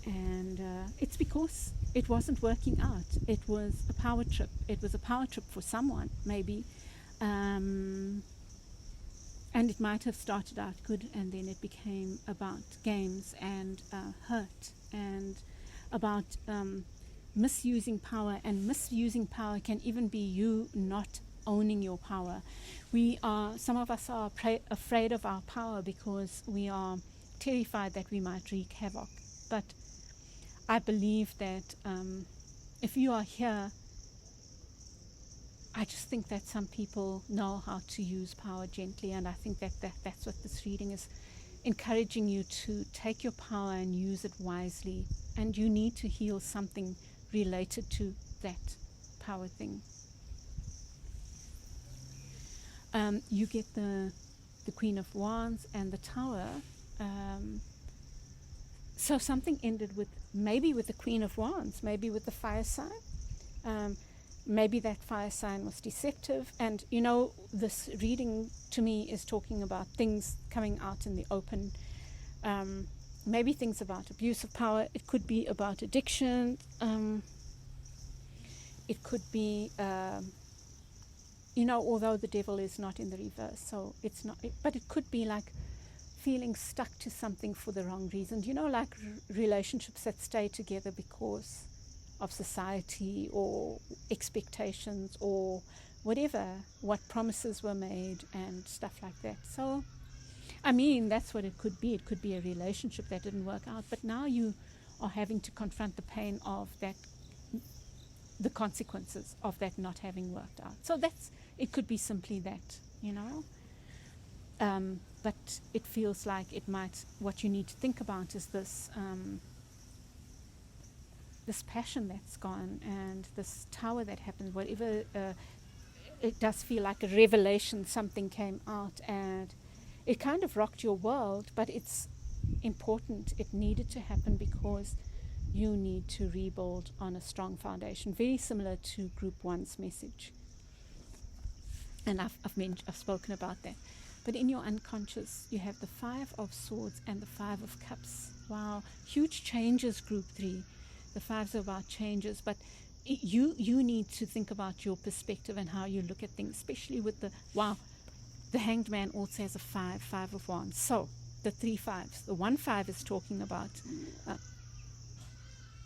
S1: And it's because it wasn't working out. It was a power trip. It was a power trip for someone, maybe. And it might have started out good, and then it became about games and hurt, and about misusing power. And misusing power can even be you not owning your power. Some of us are afraid of our power because we are terrified that we might wreak havoc. But I believe that if you are here, I just think that some people know how to use power gently, and I think that's what this reading is encouraging you to take your power and use it wisely. And you need to heal something related to that power thing. You get the Queen of Wands and the Tower. So something ended with the Queen of Wands, maybe with the fire sign. Maybe that fire sign was deceptive. And this reading to me is talking about things coming out in the open. Maybe things about abuse of power. It could be about addiction. It could be, although the devil is not in the reverse, so it's not, but it could be like feeling stuck to something for the wrong reason. Like relationships that stay together because of society or expectations or whatever, what promises were made and stuff like that. So, that's what it could be. It could be a relationship that didn't work out, but now you are having to confront the pain of that, the consequences of that not having worked out. So it could be simply that, but it feels like what you need to think about is this passion that's gone, and this tower that happened, whatever. It does feel like a revelation. Something came out and it kind of rocked your world, but it's important. It needed to happen because you need to rebuild on a strong foundation, very similar to Group 1's message. And I've spoken about that. But in your unconscious, you have the Five of Swords and the Five of Cups. Wow, huge changes, Group 3. The fives are about changes, but you need to think about your perspective and how you look at things, especially with the Hanged Man also has a five of wands. So the 3 fives. The 1 5 is talking about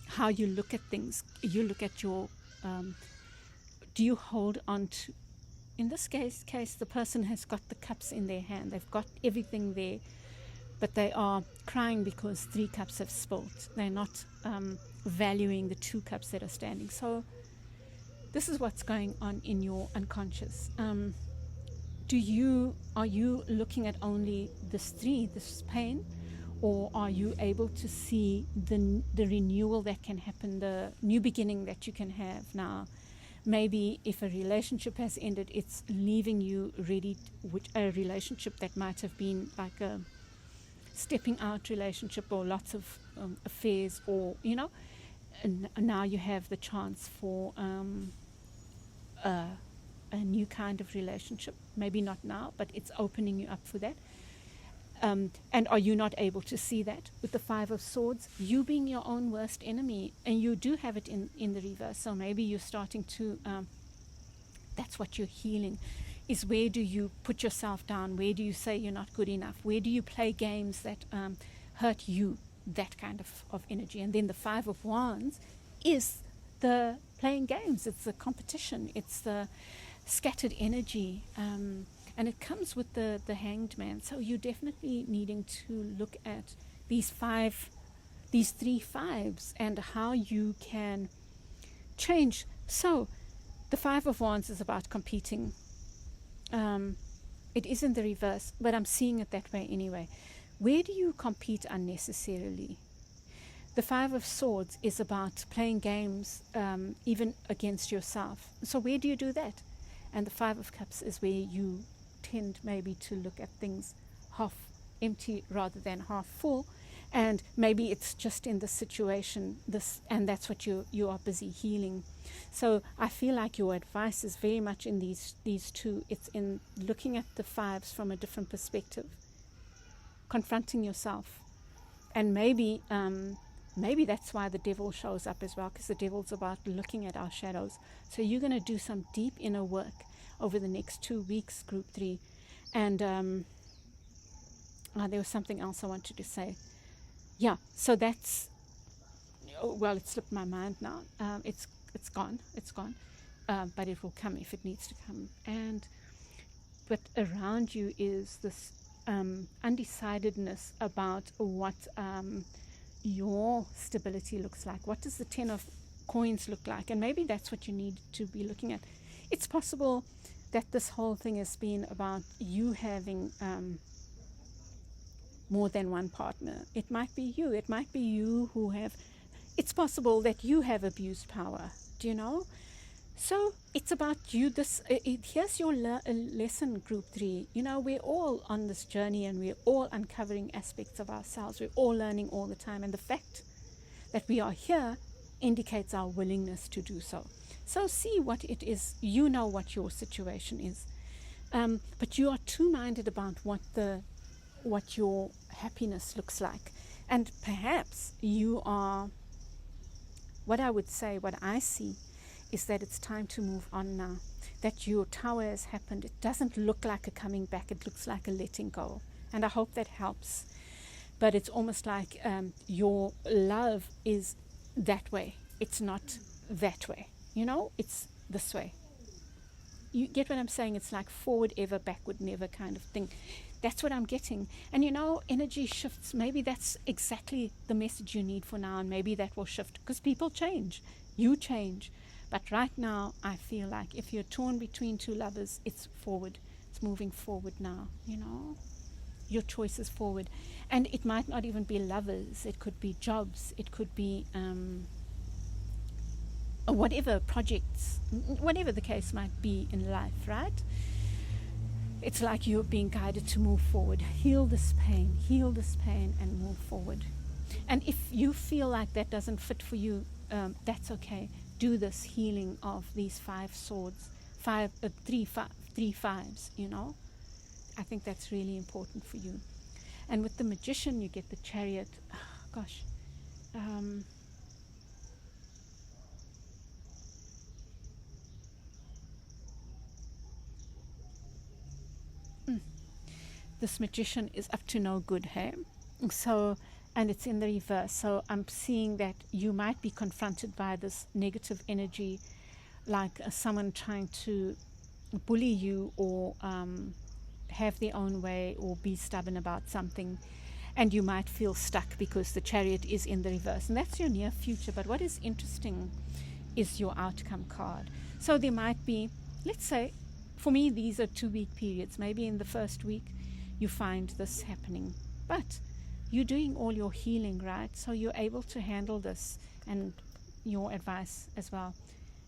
S1: how you look at things. You look at your, do you hold on to, in this case, the person has got the cups in their hand. They've got everything there, but they are crying because 3 cups have spilled. They're not valuing the 2 cups that are standing. So this is what's going on in your unconscious. Are you looking at only this pain, or are you able to see the renewal that can happen, the new beginning that you can have now? Maybe if a relationship has ended, it's leaving you ready, a relationship that might have been like a stepping out relationship or lots of affairs, or, and now you have the chance for a new kind of relationship. Maybe not now, but it's opening you up for that. And are you not able to see that with the Five of Swords? You being your own worst enemy, and you do have it in the reverse. So maybe you're starting to, that's what you're healing, is where do you put yourself down? Where do you say you're not good enough? Where do you play games that hurt you? That kind of energy. And then the Five of Wands is the playing games. It's the competition. It's the scattered energy. And it comes with the Hanged Man. So you're definitely needing to look at these three fives and how you can change. So the Five of Wands is about competing. It is in the reverse, but I'm seeing it that way anyway. Where do you compete unnecessarily? The Five of Swords is about playing games, even against yourself. So where do you do that? And the Five of Cups is where you tend maybe to look at things half empty rather than half full, and maybe it's just in the situation, and that's what you are busy healing. So I feel like your advice is very much in these two. It's in looking at the fives from a different perspective, confronting yourself, and maybe that's why the devil shows up as well, because the devil's about looking at our shadows. So you're going to do some deep inner work over the next 2 weeks, group 3. And there was something else I wanted to say. Yeah, so that's, well, it slipped my mind now. It's gone, but it will come if it needs to come. But around you is this undecidedness about what your stability looks like. What does the 10 of coins look like? And maybe that's what you need to be looking at. It's possible that this whole thing has been about you having more than one partner. It might be you. It might be you who have, it's possible that you have abused power. Do you know? So it's about you. Here's your lesson, group 3. We're all on this journey, and we're all uncovering aspects of ourselves. We're all learning all the time. And the fact that we are here indicates our willingness to do so. So see what it is. You know what your situation is. But you are too minded about what your happiness looks like. And perhaps you are, what I see is that it's time to move on now. That your tower has happened. It doesn't look like a coming back. It looks like a letting go. And I hope that helps. But it's almost like your love is that way. It's not that way. It's this way. You get what I'm saying? It's like forward ever, backward never kind of thing. That's what I'm getting. And energy shifts. Maybe that's exactly the message you need for now. And maybe that will shift because people change. You change. But right now, I feel like if you're torn between two lovers, it's forward. It's moving forward now, Your choice is forward. And it might not even be lovers. It could be jobs. It could be whatever projects, whatever the case might be in life, right? It's like you're being guided to move forward. Heal this pain, and move forward. And if you feel like that doesn't fit for you, that's okay. Do this healing of these 5 swords, 3 fives, I think that's really important for you. And with the Magician, you get the Chariot. Oh, gosh. This Magician is up to no good, hey? So, and it's in the reverse. So I'm seeing that you might be confronted by this negative energy, like someone trying to bully you or have their own way or be stubborn about something. And you might feel stuck because the Chariot is in the reverse. And that's your near future. But what is interesting is your outcome card. So there might be, let's say, for me, these are 2-week periods. Maybe in the first week, you find this happening. But you're doing all your healing, right? So you're able to handle this, and your advice as well.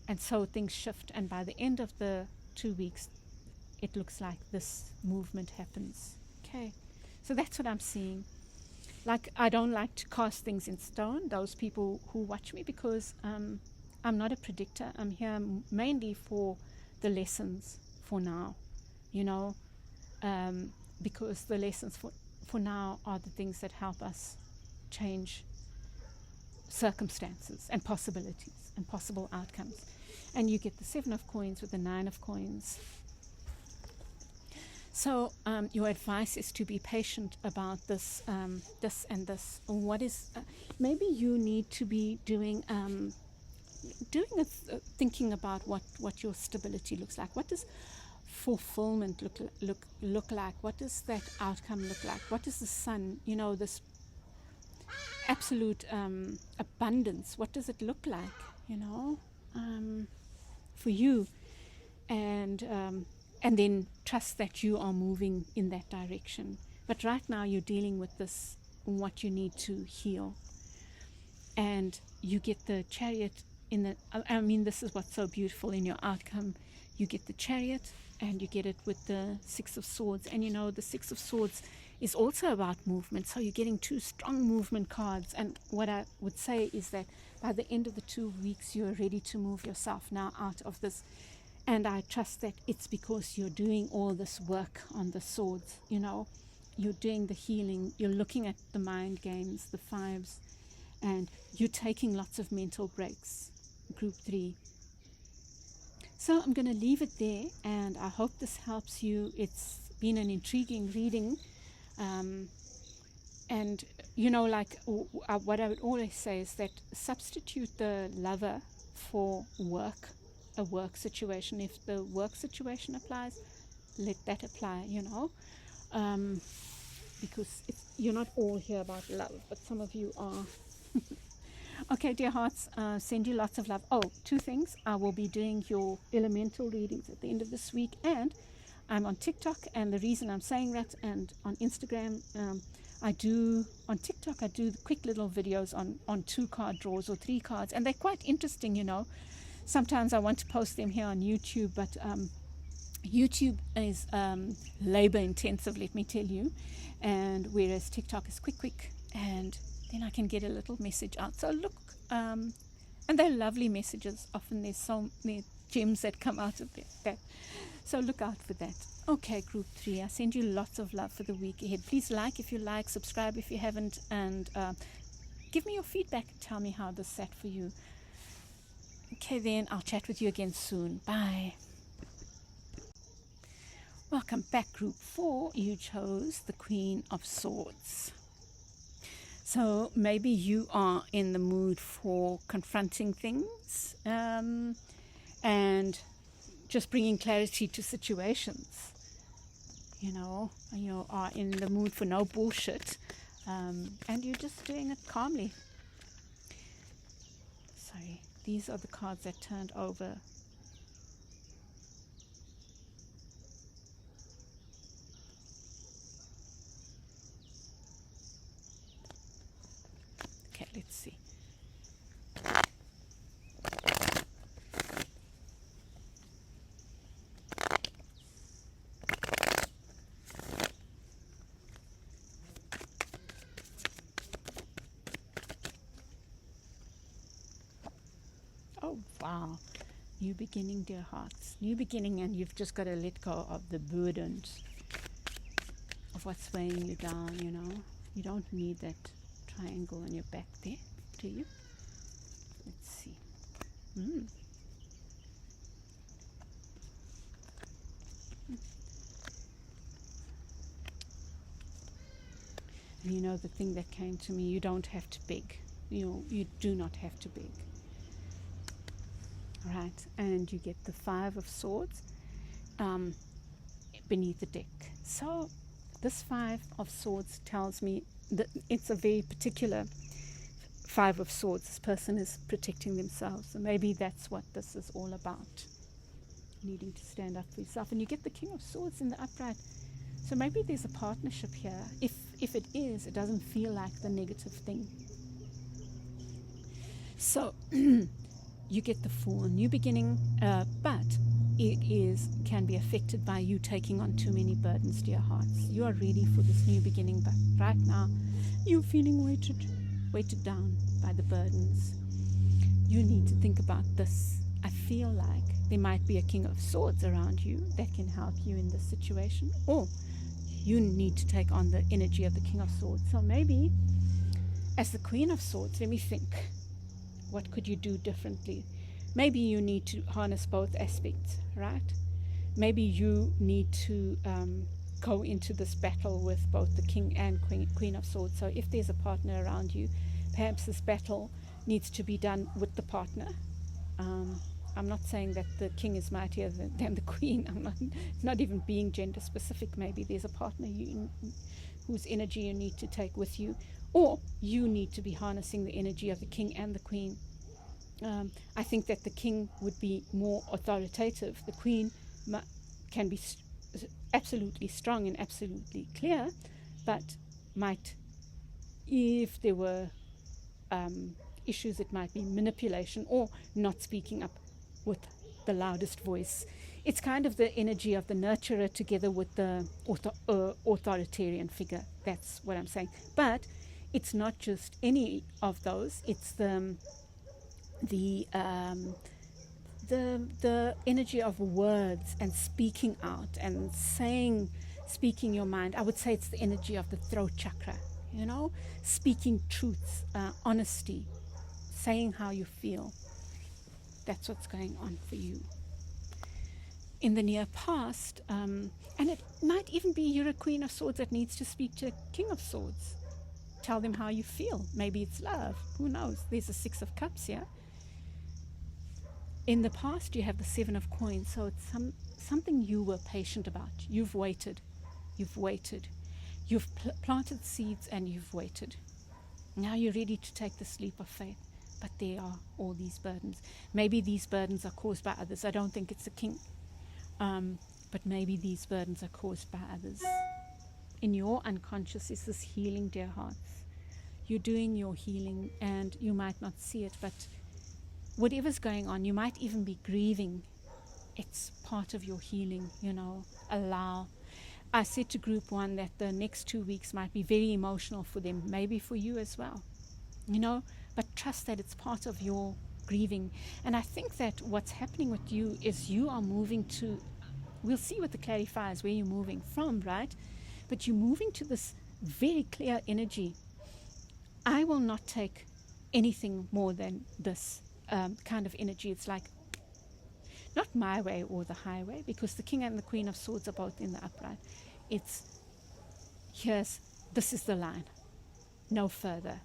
S1: And so things shift, and by the end of the 2 weeks, it looks like this movement happens. Okay, so that's what I'm seeing. Like, I don't like to cast things in stone, those people who watch me, because I'm not a predictor. I'm here mainly for the lessons for now, you know, because the lessons for now are the things that help us change circumstances and possibilities and possible outcomes. And you get the 7 of coins with the 9 of coins. So your advice is to be patient about this, this and this. What is, maybe you need to be thinking about what your stability looks like. What does fulfillment look like? What does that outcome look like? What is the sun? You know, this absolute abundance. What does it look like? You know, for you, and then trust that you are moving in that direction. But right now you're dealing with this, what you need to heal. And you get the Chariot in the, I mean, this is what's so beautiful in your outcome. You get the Chariot, and you get it with the 6 of Swords. And you know, the 6 of Swords is also about movement. So you're getting 2 strong movement cards. And what I would say is that by the end of the 2 weeks, you're ready to move yourself now out of this. And I trust that it's because you're doing all this work on the swords, you know. You're doing the healing. You're looking at the mind games, the 5s. And you're taking lots of mental breaks, group 3. So I'm going to leave it there. And I hope this helps you. It's been an intriguing reading. And, you know, like what I would always say is that substitute the lover for work. A work situation. If the work situation applies, let that apply, you know, because you're not all here about love, but some of you are. Okay, dear hearts, send you lots of love. Oh, 2 things. I will be doing your elemental readings at the end of this week, and I'm on TikTok, and the reason I'm saying that, and on Instagram, on TikTok I do quick little videos on 2 card draws or 3 cards, and they're quite interesting, you know. Sometimes I want to post them here on YouTube, but YouTube is labor intensive, let me tell you, and whereas TikTok is quick, and then I can get a little message out. So look, and they're lovely messages. Often there's so many gems that come out of that. So look out for that. Okay, group 3, I send you lots of love for the week ahead. Please like if you like, subscribe if you haven't, and give me your feedback and tell me how this sat for you. Okay, then I'll chat with you again soon. Bye. Welcome back, group 4. You chose the Queen of Swords. So maybe you are in the mood for confronting things and just bringing clarity to situations. You know, you are in the mood for no bullshit, and you're just doing it calmly. Sorry. These are the cards that turned over. Okay, let's see. Oh, wow. New beginning, dear hearts. New beginning, and you've just got to let go of the burdens of what's weighing you down, you know. You don't need that triangle on your back there, do you? Let's see. And you know, the thing that came to me, you don't have to beg. You do not have to beg. Right, and you get the 5 of Swords beneath the deck. So this 5 of Swords tells me that it's a very particular 5 of Swords. This person is protecting themselves. So maybe that's what this is all about. Needing to stand up for yourself. And you get the King of Swords in the upright. So maybe there's a partnership here. if it is, it doesn't feel like the negative thing. So you get the Fool, new beginning, but it can be affected by you taking on too many burdens, dear hearts. You are ready for this new beginning, but right now you're feeling weighted down by the burdens. You need to think about this. I feel like there might be a King of Swords around you that can help you in this situation, or you need to take on the energy of the King of Swords. So maybe as the Queen of Swords, let me think, what could you do differently? Maybe you need to harness both aspects, right? Maybe you need to go into this battle with both the King and Queen of Swords. So if there's a partner around you, perhaps this battle needs to be done with the partner. I'm not saying that the King is mightier than the Queen. It's not even being gender specific. Maybe there's a partner whose energy you need to take with you, or you need to be harnessing the energy of the King and the Queen. I think that the King would be more authoritative. The Queen can be absolutely strong and absolutely clear, but might, if there were issues, it might be manipulation or not speaking up with the loudest voice. It's kind of the energy of the nurturer together with the authoritarian figure. That's what I'm saying. But it's not just any of those. It's the energy of words and speaking out and speaking your mind. I would say it's the energy of the throat chakra, speaking truths, honesty, saying how you feel. That's what's going on for you. In the near past, and it might even be you're a Queen of Swords that needs to speak to a King of Swords. Tell them how you feel. Maybe it's love. Who knows? There's a 6 of Cups here. In the past, you have the 7 of Coins, so it's something you were patient about. You've waited. You've planted seeds and you've waited. Now you're ready to take this leap of faith. But there are all these burdens. Maybe these burdens are caused by others. I don't think it's the King. But maybe these burdens are caused by others. In your unconscious is this healing, dear hearts. You're doing your healing and you might not see it, but whatever's going on, you might even be grieving. It's part of your healing, allow. I said to group 1 that the next 2 weeks might be very emotional for them, maybe for you as well, but trust that it's part of your grieving. And I think that what's happening with you is you are moving to, we'll see with the clarifiers where you're moving from, right? But you're moving to this very clear energy. I will not take anything more than this kind of energy. It's like not my way or the highway, because the King and the Queen of Swords are both in the upright. It's this is the line, no further.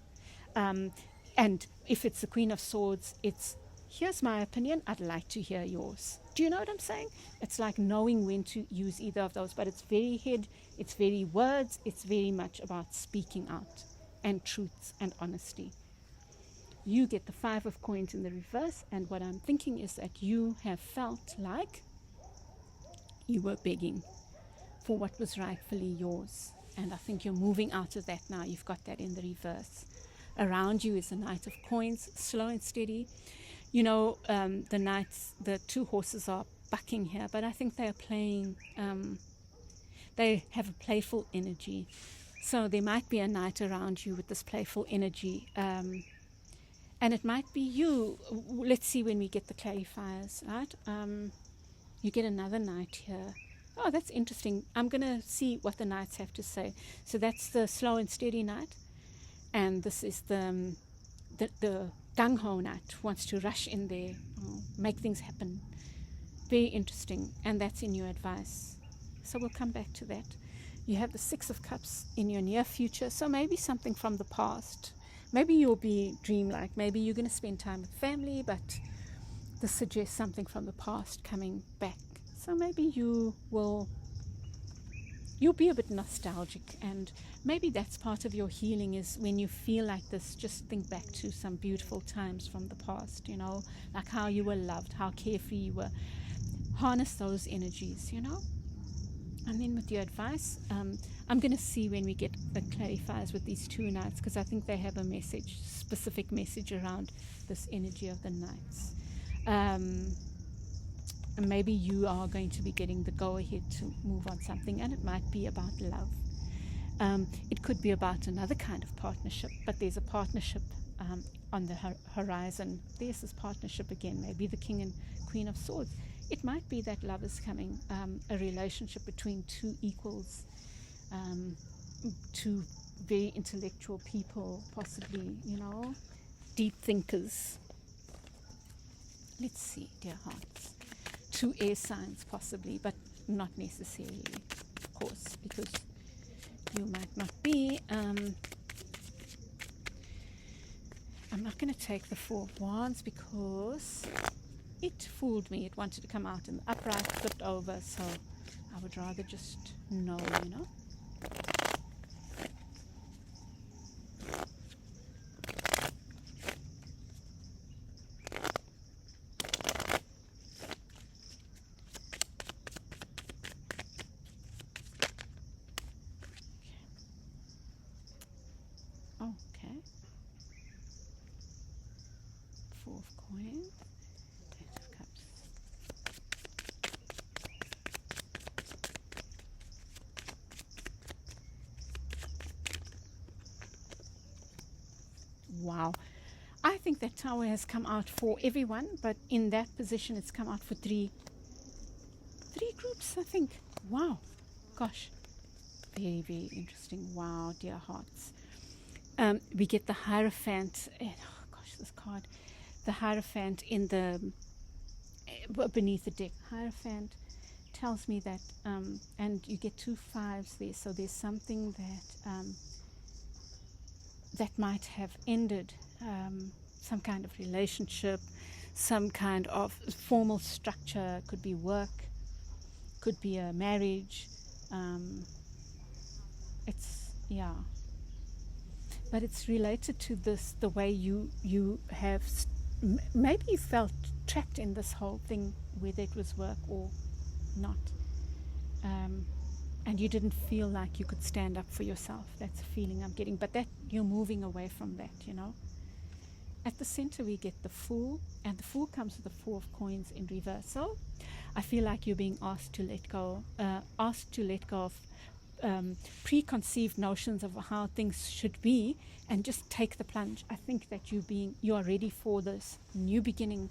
S1: And if it's the Queen of Swords, it's here's my opinion, I'd like to hear yours. Do you know what I'm saying? It's like knowing when to use either of those, but it's very head, it's very words, it's very much about speaking out and truths and honesty. You get the 5 of Coins in the reverse, and what I'm thinking is that you have felt like you were begging for what was rightfully yours, and I think you're moving out of that now. You've got that in the reverse. Around you is the Knight of Coins, slow and steady. The knights, the 2 horses are bucking here, but I think they are playing, they have a playful energy. So there might be a knight around you with this playful energy, and it might be you. Let's see when we get the clarifiers, right? You get another knight here. Oh, that's interesting. I'm going to see what the knights have to say. So that's the slow and steady knight. And this is the gung-ho knight, wants to rush in there, make things happen. Very interesting. And that's in your advice. So we'll come back to that. You have the 6 of Cups in your near future. So maybe something from the past. Maybe you'll be dreamlike. Maybe you're going to spend time with family, but this suggests something from the past coming back. So maybe you'll be a bit nostalgic, and maybe that's part of your healing, is when you feel like this, just think back to some beautiful times from the past, like how you were loved, how carefree you were. Harness those energies, And then with your advice, I'm going to see when we get the clarifiers with these 2 nights, because I think they have a message, specific message around this energy of the nights. And maybe you are going to be getting the go-ahead to move on something, and it might be about love. It could be about another kind of partnership, but there's a partnership on the horizon. There's this partnership again, maybe the King and Queen of Swords. It might be that love is coming, a relationship between 2 equals, 2 very intellectual people, possibly, deep thinkers. Let's see, dear hearts. 2 air signs possibly, but not necessarily, of course, because you might not be. I'm not going to take the 4 of Wands because it fooled me. It wanted to come out in the upright, flipped over, so I would rather just know, Okay. 4 of Coins. 8 of Cups. Wow. I think that Tower has come out for everyone, but in that position it's come out for 3 groups, I think. Wow. Gosh. Very, very interesting. Wow, dear hearts. We get the Hierophant. Oh gosh, this card. The Hierophant in the beneath the deck. Hierophant tells me that, and you get 2 5s there. So there's something that might have ended, some kind of relationship, some kind of formal structure. Could be work, could be a marriage. But it's related to this, the way you have maybe you felt trapped in this whole thing, whether it was work or not, and you didn't feel like you could stand up for yourself. That's a feeling I'm getting, but that you're moving away from that. At the center we get the Fool, and the Fool comes with the 4 of Coins in reversal. I feel like you're being asked to let go of preconceived notions of how things should be, and just take the plunge. I think that you are ready for this new beginning,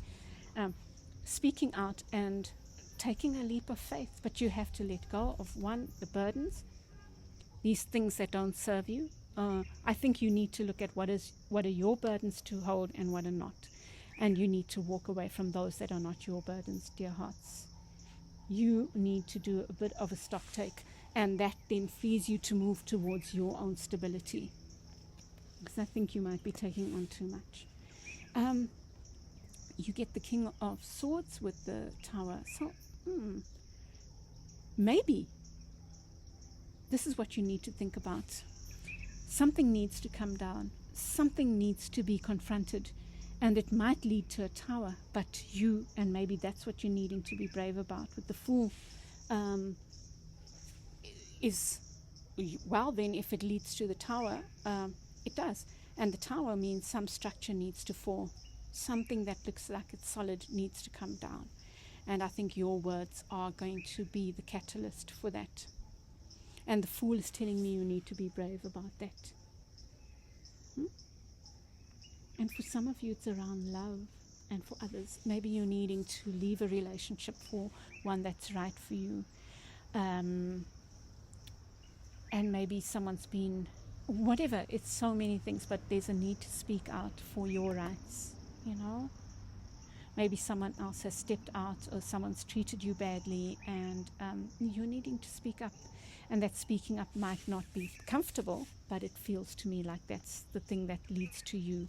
S1: speaking out and taking a leap of faith. But you have to let go of the burdens, these things that don't serve you. I think you need to look at what are your burdens to hold and what are not, and you need to walk away from those that are not your burdens, dear hearts. You need to do a bit of a stock take, and that then frees you to move towards your own stability, because I think you might be taking on too much. You get the King of Swords with the Tower. So maybe this is what you need to think about. Something needs to come down. Something needs to be confronted, and it might lead to a Tower, but and maybe that's what you're needing to be brave about. With the Fool, then if it leads to the Tower, it does. And the Tower means some structure needs to fall. Something that looks like it's solid needs to come down. And I think your words are going to be the catalyst for that. And the Fool is telling me you need to be brave about that. And for some of you, it's around love. And for others, maybe you're needing to leave a relationship for one that's right for you. And maybe someone's been, whatever, it's so many things, but there's a need to speak out for your rights, Maybe someone else has stepped out, or someone's treated you badly, and you're needing to speak up. And that speaking up might not be comfortable, but it feels to me like that's the thing that leads to you.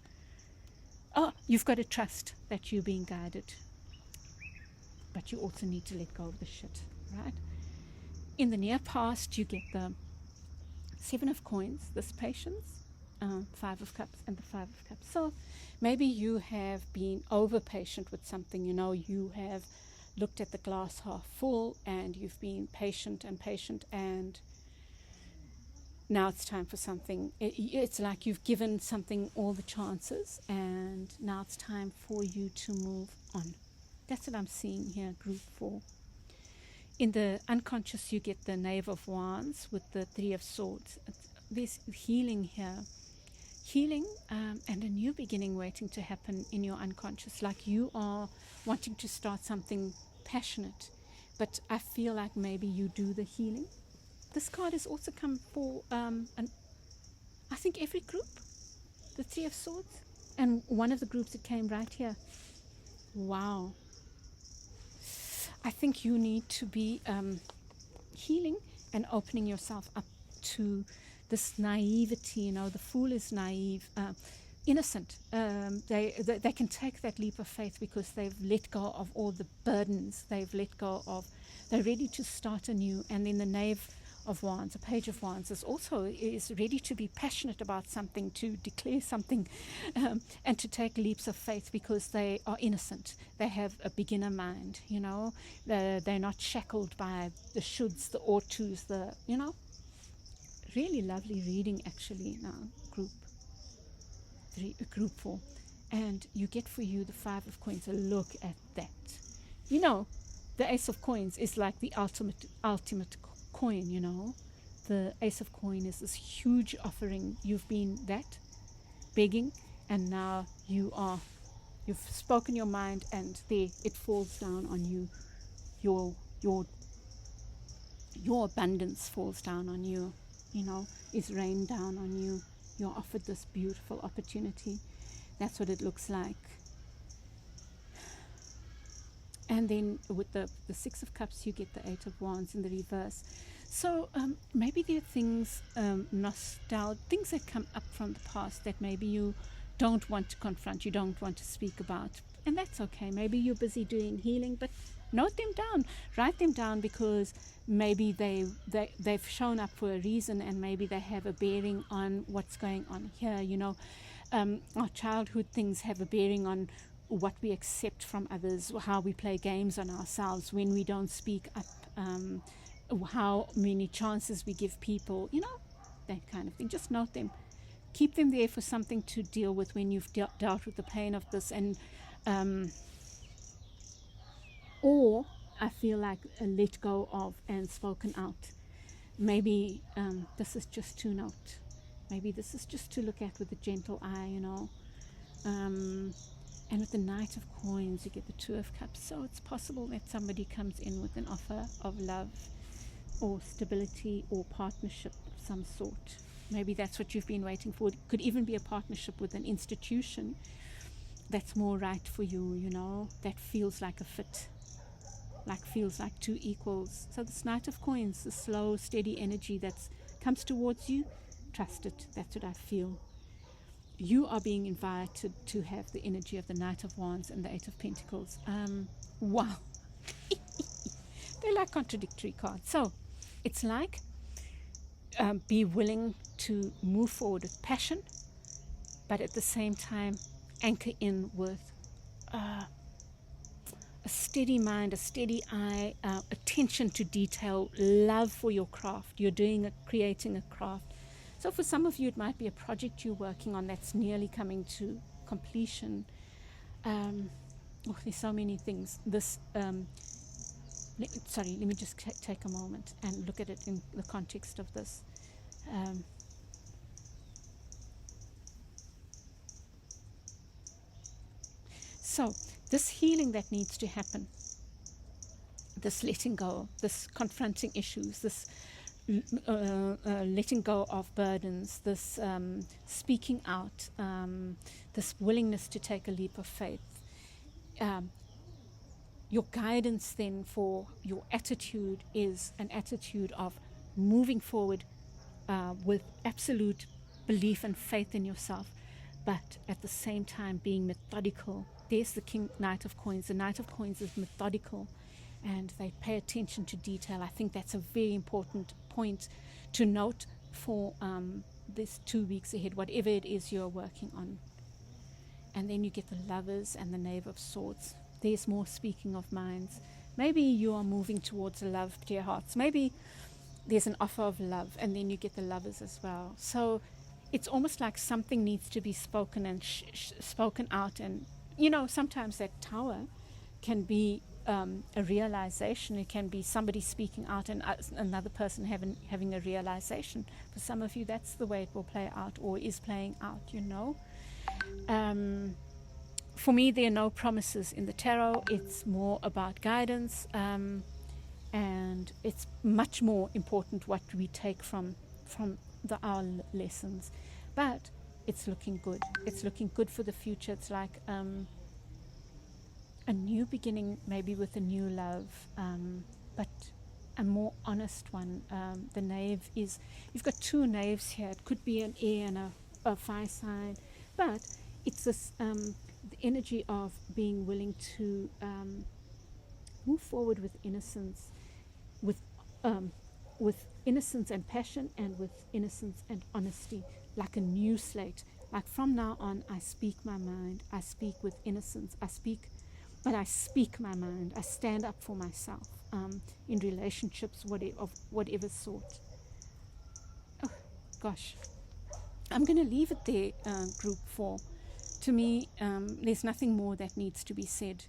S1: Oh, you've got to trust that you're being guided. But you also need to let go of the shit, right? In the near past, you get the 7 of Coins, this patience, 5 of Cups, and the 5 of Cups. So maybe you have been over patient with something, you have looked at the glass half full, and you've been patient and patient, and now it's time for something. It's like you've given something all the chances, and now it's time for you to move on. That's what I'm seeing here, group 4. In the unconscious, you get the Knave of Wands with the Three of Swords. There's healing here. Healing and a new beginning waiting to happen in your unconscious. Like you are wanting to start something passionate, but I feel like maybe you do the healing. This card has also come for, I think, every group, the Three of Swords. And one of the groups that came right here. Wow. I think you need to be healing and opening yourself up to this naivety. The Fool is naive, innocent. They can take that leap of faith because they've let go of all the burdens. They've let go of, they're ready to start anew. And then the Knave of Wands, a Page of Wands, is ready to be passionate about something, to declare something, and to take leaps of faith because they are innocent. They have a beginner mind, they're not shackled by the shoulds, the ought tos, really lovely reading actually now, group 4. And you get for you the Five of Coins. A look at that. The Ace of Coins is like the ultimate coin. The Ace of Coin is this huge offering. You've been that begging, and now you've spoken your mind, and there it falls down on you. Your abundance falls down on you, is rained down on you. You're offered this beautiful opportunity. That's what it looks like. And then with the Six of Cups, you get the Eight of Wands in the reverse. So maybe there are things, things that come up from the past that maybe you don't want to confront, you don't want to speak about. And that's okay. Maybe you're busy doing healing, but note them down. Write them down, because maybe they've shown up for a reason, and maybe they have a bearing on what's going on here. Our childhood things have a bearing on what we accept from others, how we play games on ourselves when we don't speak up, how many chances we give people, that kind of thing. Just note them. Keep them there for something to deal with when you've dealt with the pain of this. And or I feel like let go of and spoken out. Maybe this is just to note. Maybe this is just to look at with a gentle eye, And with the Knight of Coins, you get the Two of Cups. So it's possible that somebody comes in with an offer of love or stability or partnership of some sort. Maybe that's what you've been waiting for. It could even be a partnership with an institution that's more right for you, that feels like a fit, feels like two equals. So this Knight of Coins, the slow, steady energy that comes towards you, trust it. That's what I feel. You are being invited to have the energy of the Knight of Wands and the Eight of Pentacles. Wow. They're like contradictory cards. So it's like be willing to move forward with passion, but at the same time anchor in with a steady mind, a steady eye, attention to detail, love for your craft. You're creating a craft. So for some of you, it might be a project you're working on that's nearly coming to completion. There's so many things. Let me just take a moment and look at it in the context of this. So this healing that needs to happen, this letting go, this confronting issues, this letting go of burdens, this speaking out, this willingness to take a leap of faith. Your guidance then for your attitude is an attitude of moving forward with absolute belief and faith in yourself, but at the same time being methodical. There's the Knight of Coins. The Knight of Coins is methodical, and they pay attention to detail. I think that's a very important point to note for this 2 weeks ahead, whatever it is you're working on. And then you get the Lovers and the Knave of Swords. There's more speaking of minds, Maybe you are moving towards love, dear hearts. Maybe there's an offer of love, and then you get the lovers as well. So it's almost like something needs to be spoken and spoken out. And sometimes that tower can be a realization. It can be somebody speaking out and another person having a realization. For some of you, that's the way it will play out, or is playing out. For me, there are no promises in the tarot. It's more about guidance, and it's much more important what we take from our lessons. But it's looking good. It's looking good for the future. It's like a new beginning, maybe with a new love, but a more honest one. The knave is, you've got two knaves here. It could be an air and a fire sign, but it's this the energy of being willing to move forward with innocence, with innocence and passion, and with innocence and honesty, like a new slate. Like from now on, I speak my mind. I speak with innocence. I speak my mind. I stand up for myself in relationships, of whatever sort. Oh, gosh. I'm going to leave it there, group 4. To me, there's nothing more that needs to be said.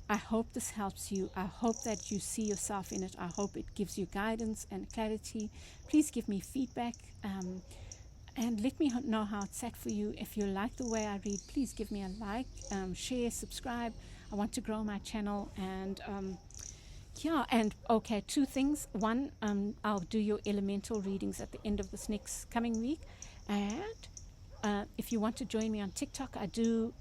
S1: I hope this helps you. I hope that you see yourself in it. I hope it gives you guidance and clarity. Please give me feedback, and let me know how it sat for you. If you like the way I read, please give me a like, share, subscribe. I want to grow my channel, and okay, 2 things. One, I'll do your elemental readings at the end of this next coming week, and if you want to join me on TikTok, I do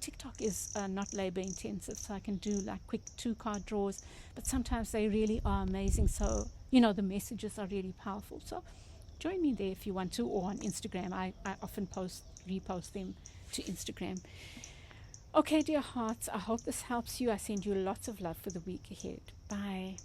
S1: TikTok is not labor intensive, so I can do like quick 2-card draws, but sometimes they really are amazing. So the messages are really powerful. So join me there if you want to, or on Instagram. I often repost them to Instagram. Okay, dear hearts, I hope this helps you. I send you lots of love for the week ahead. Bye.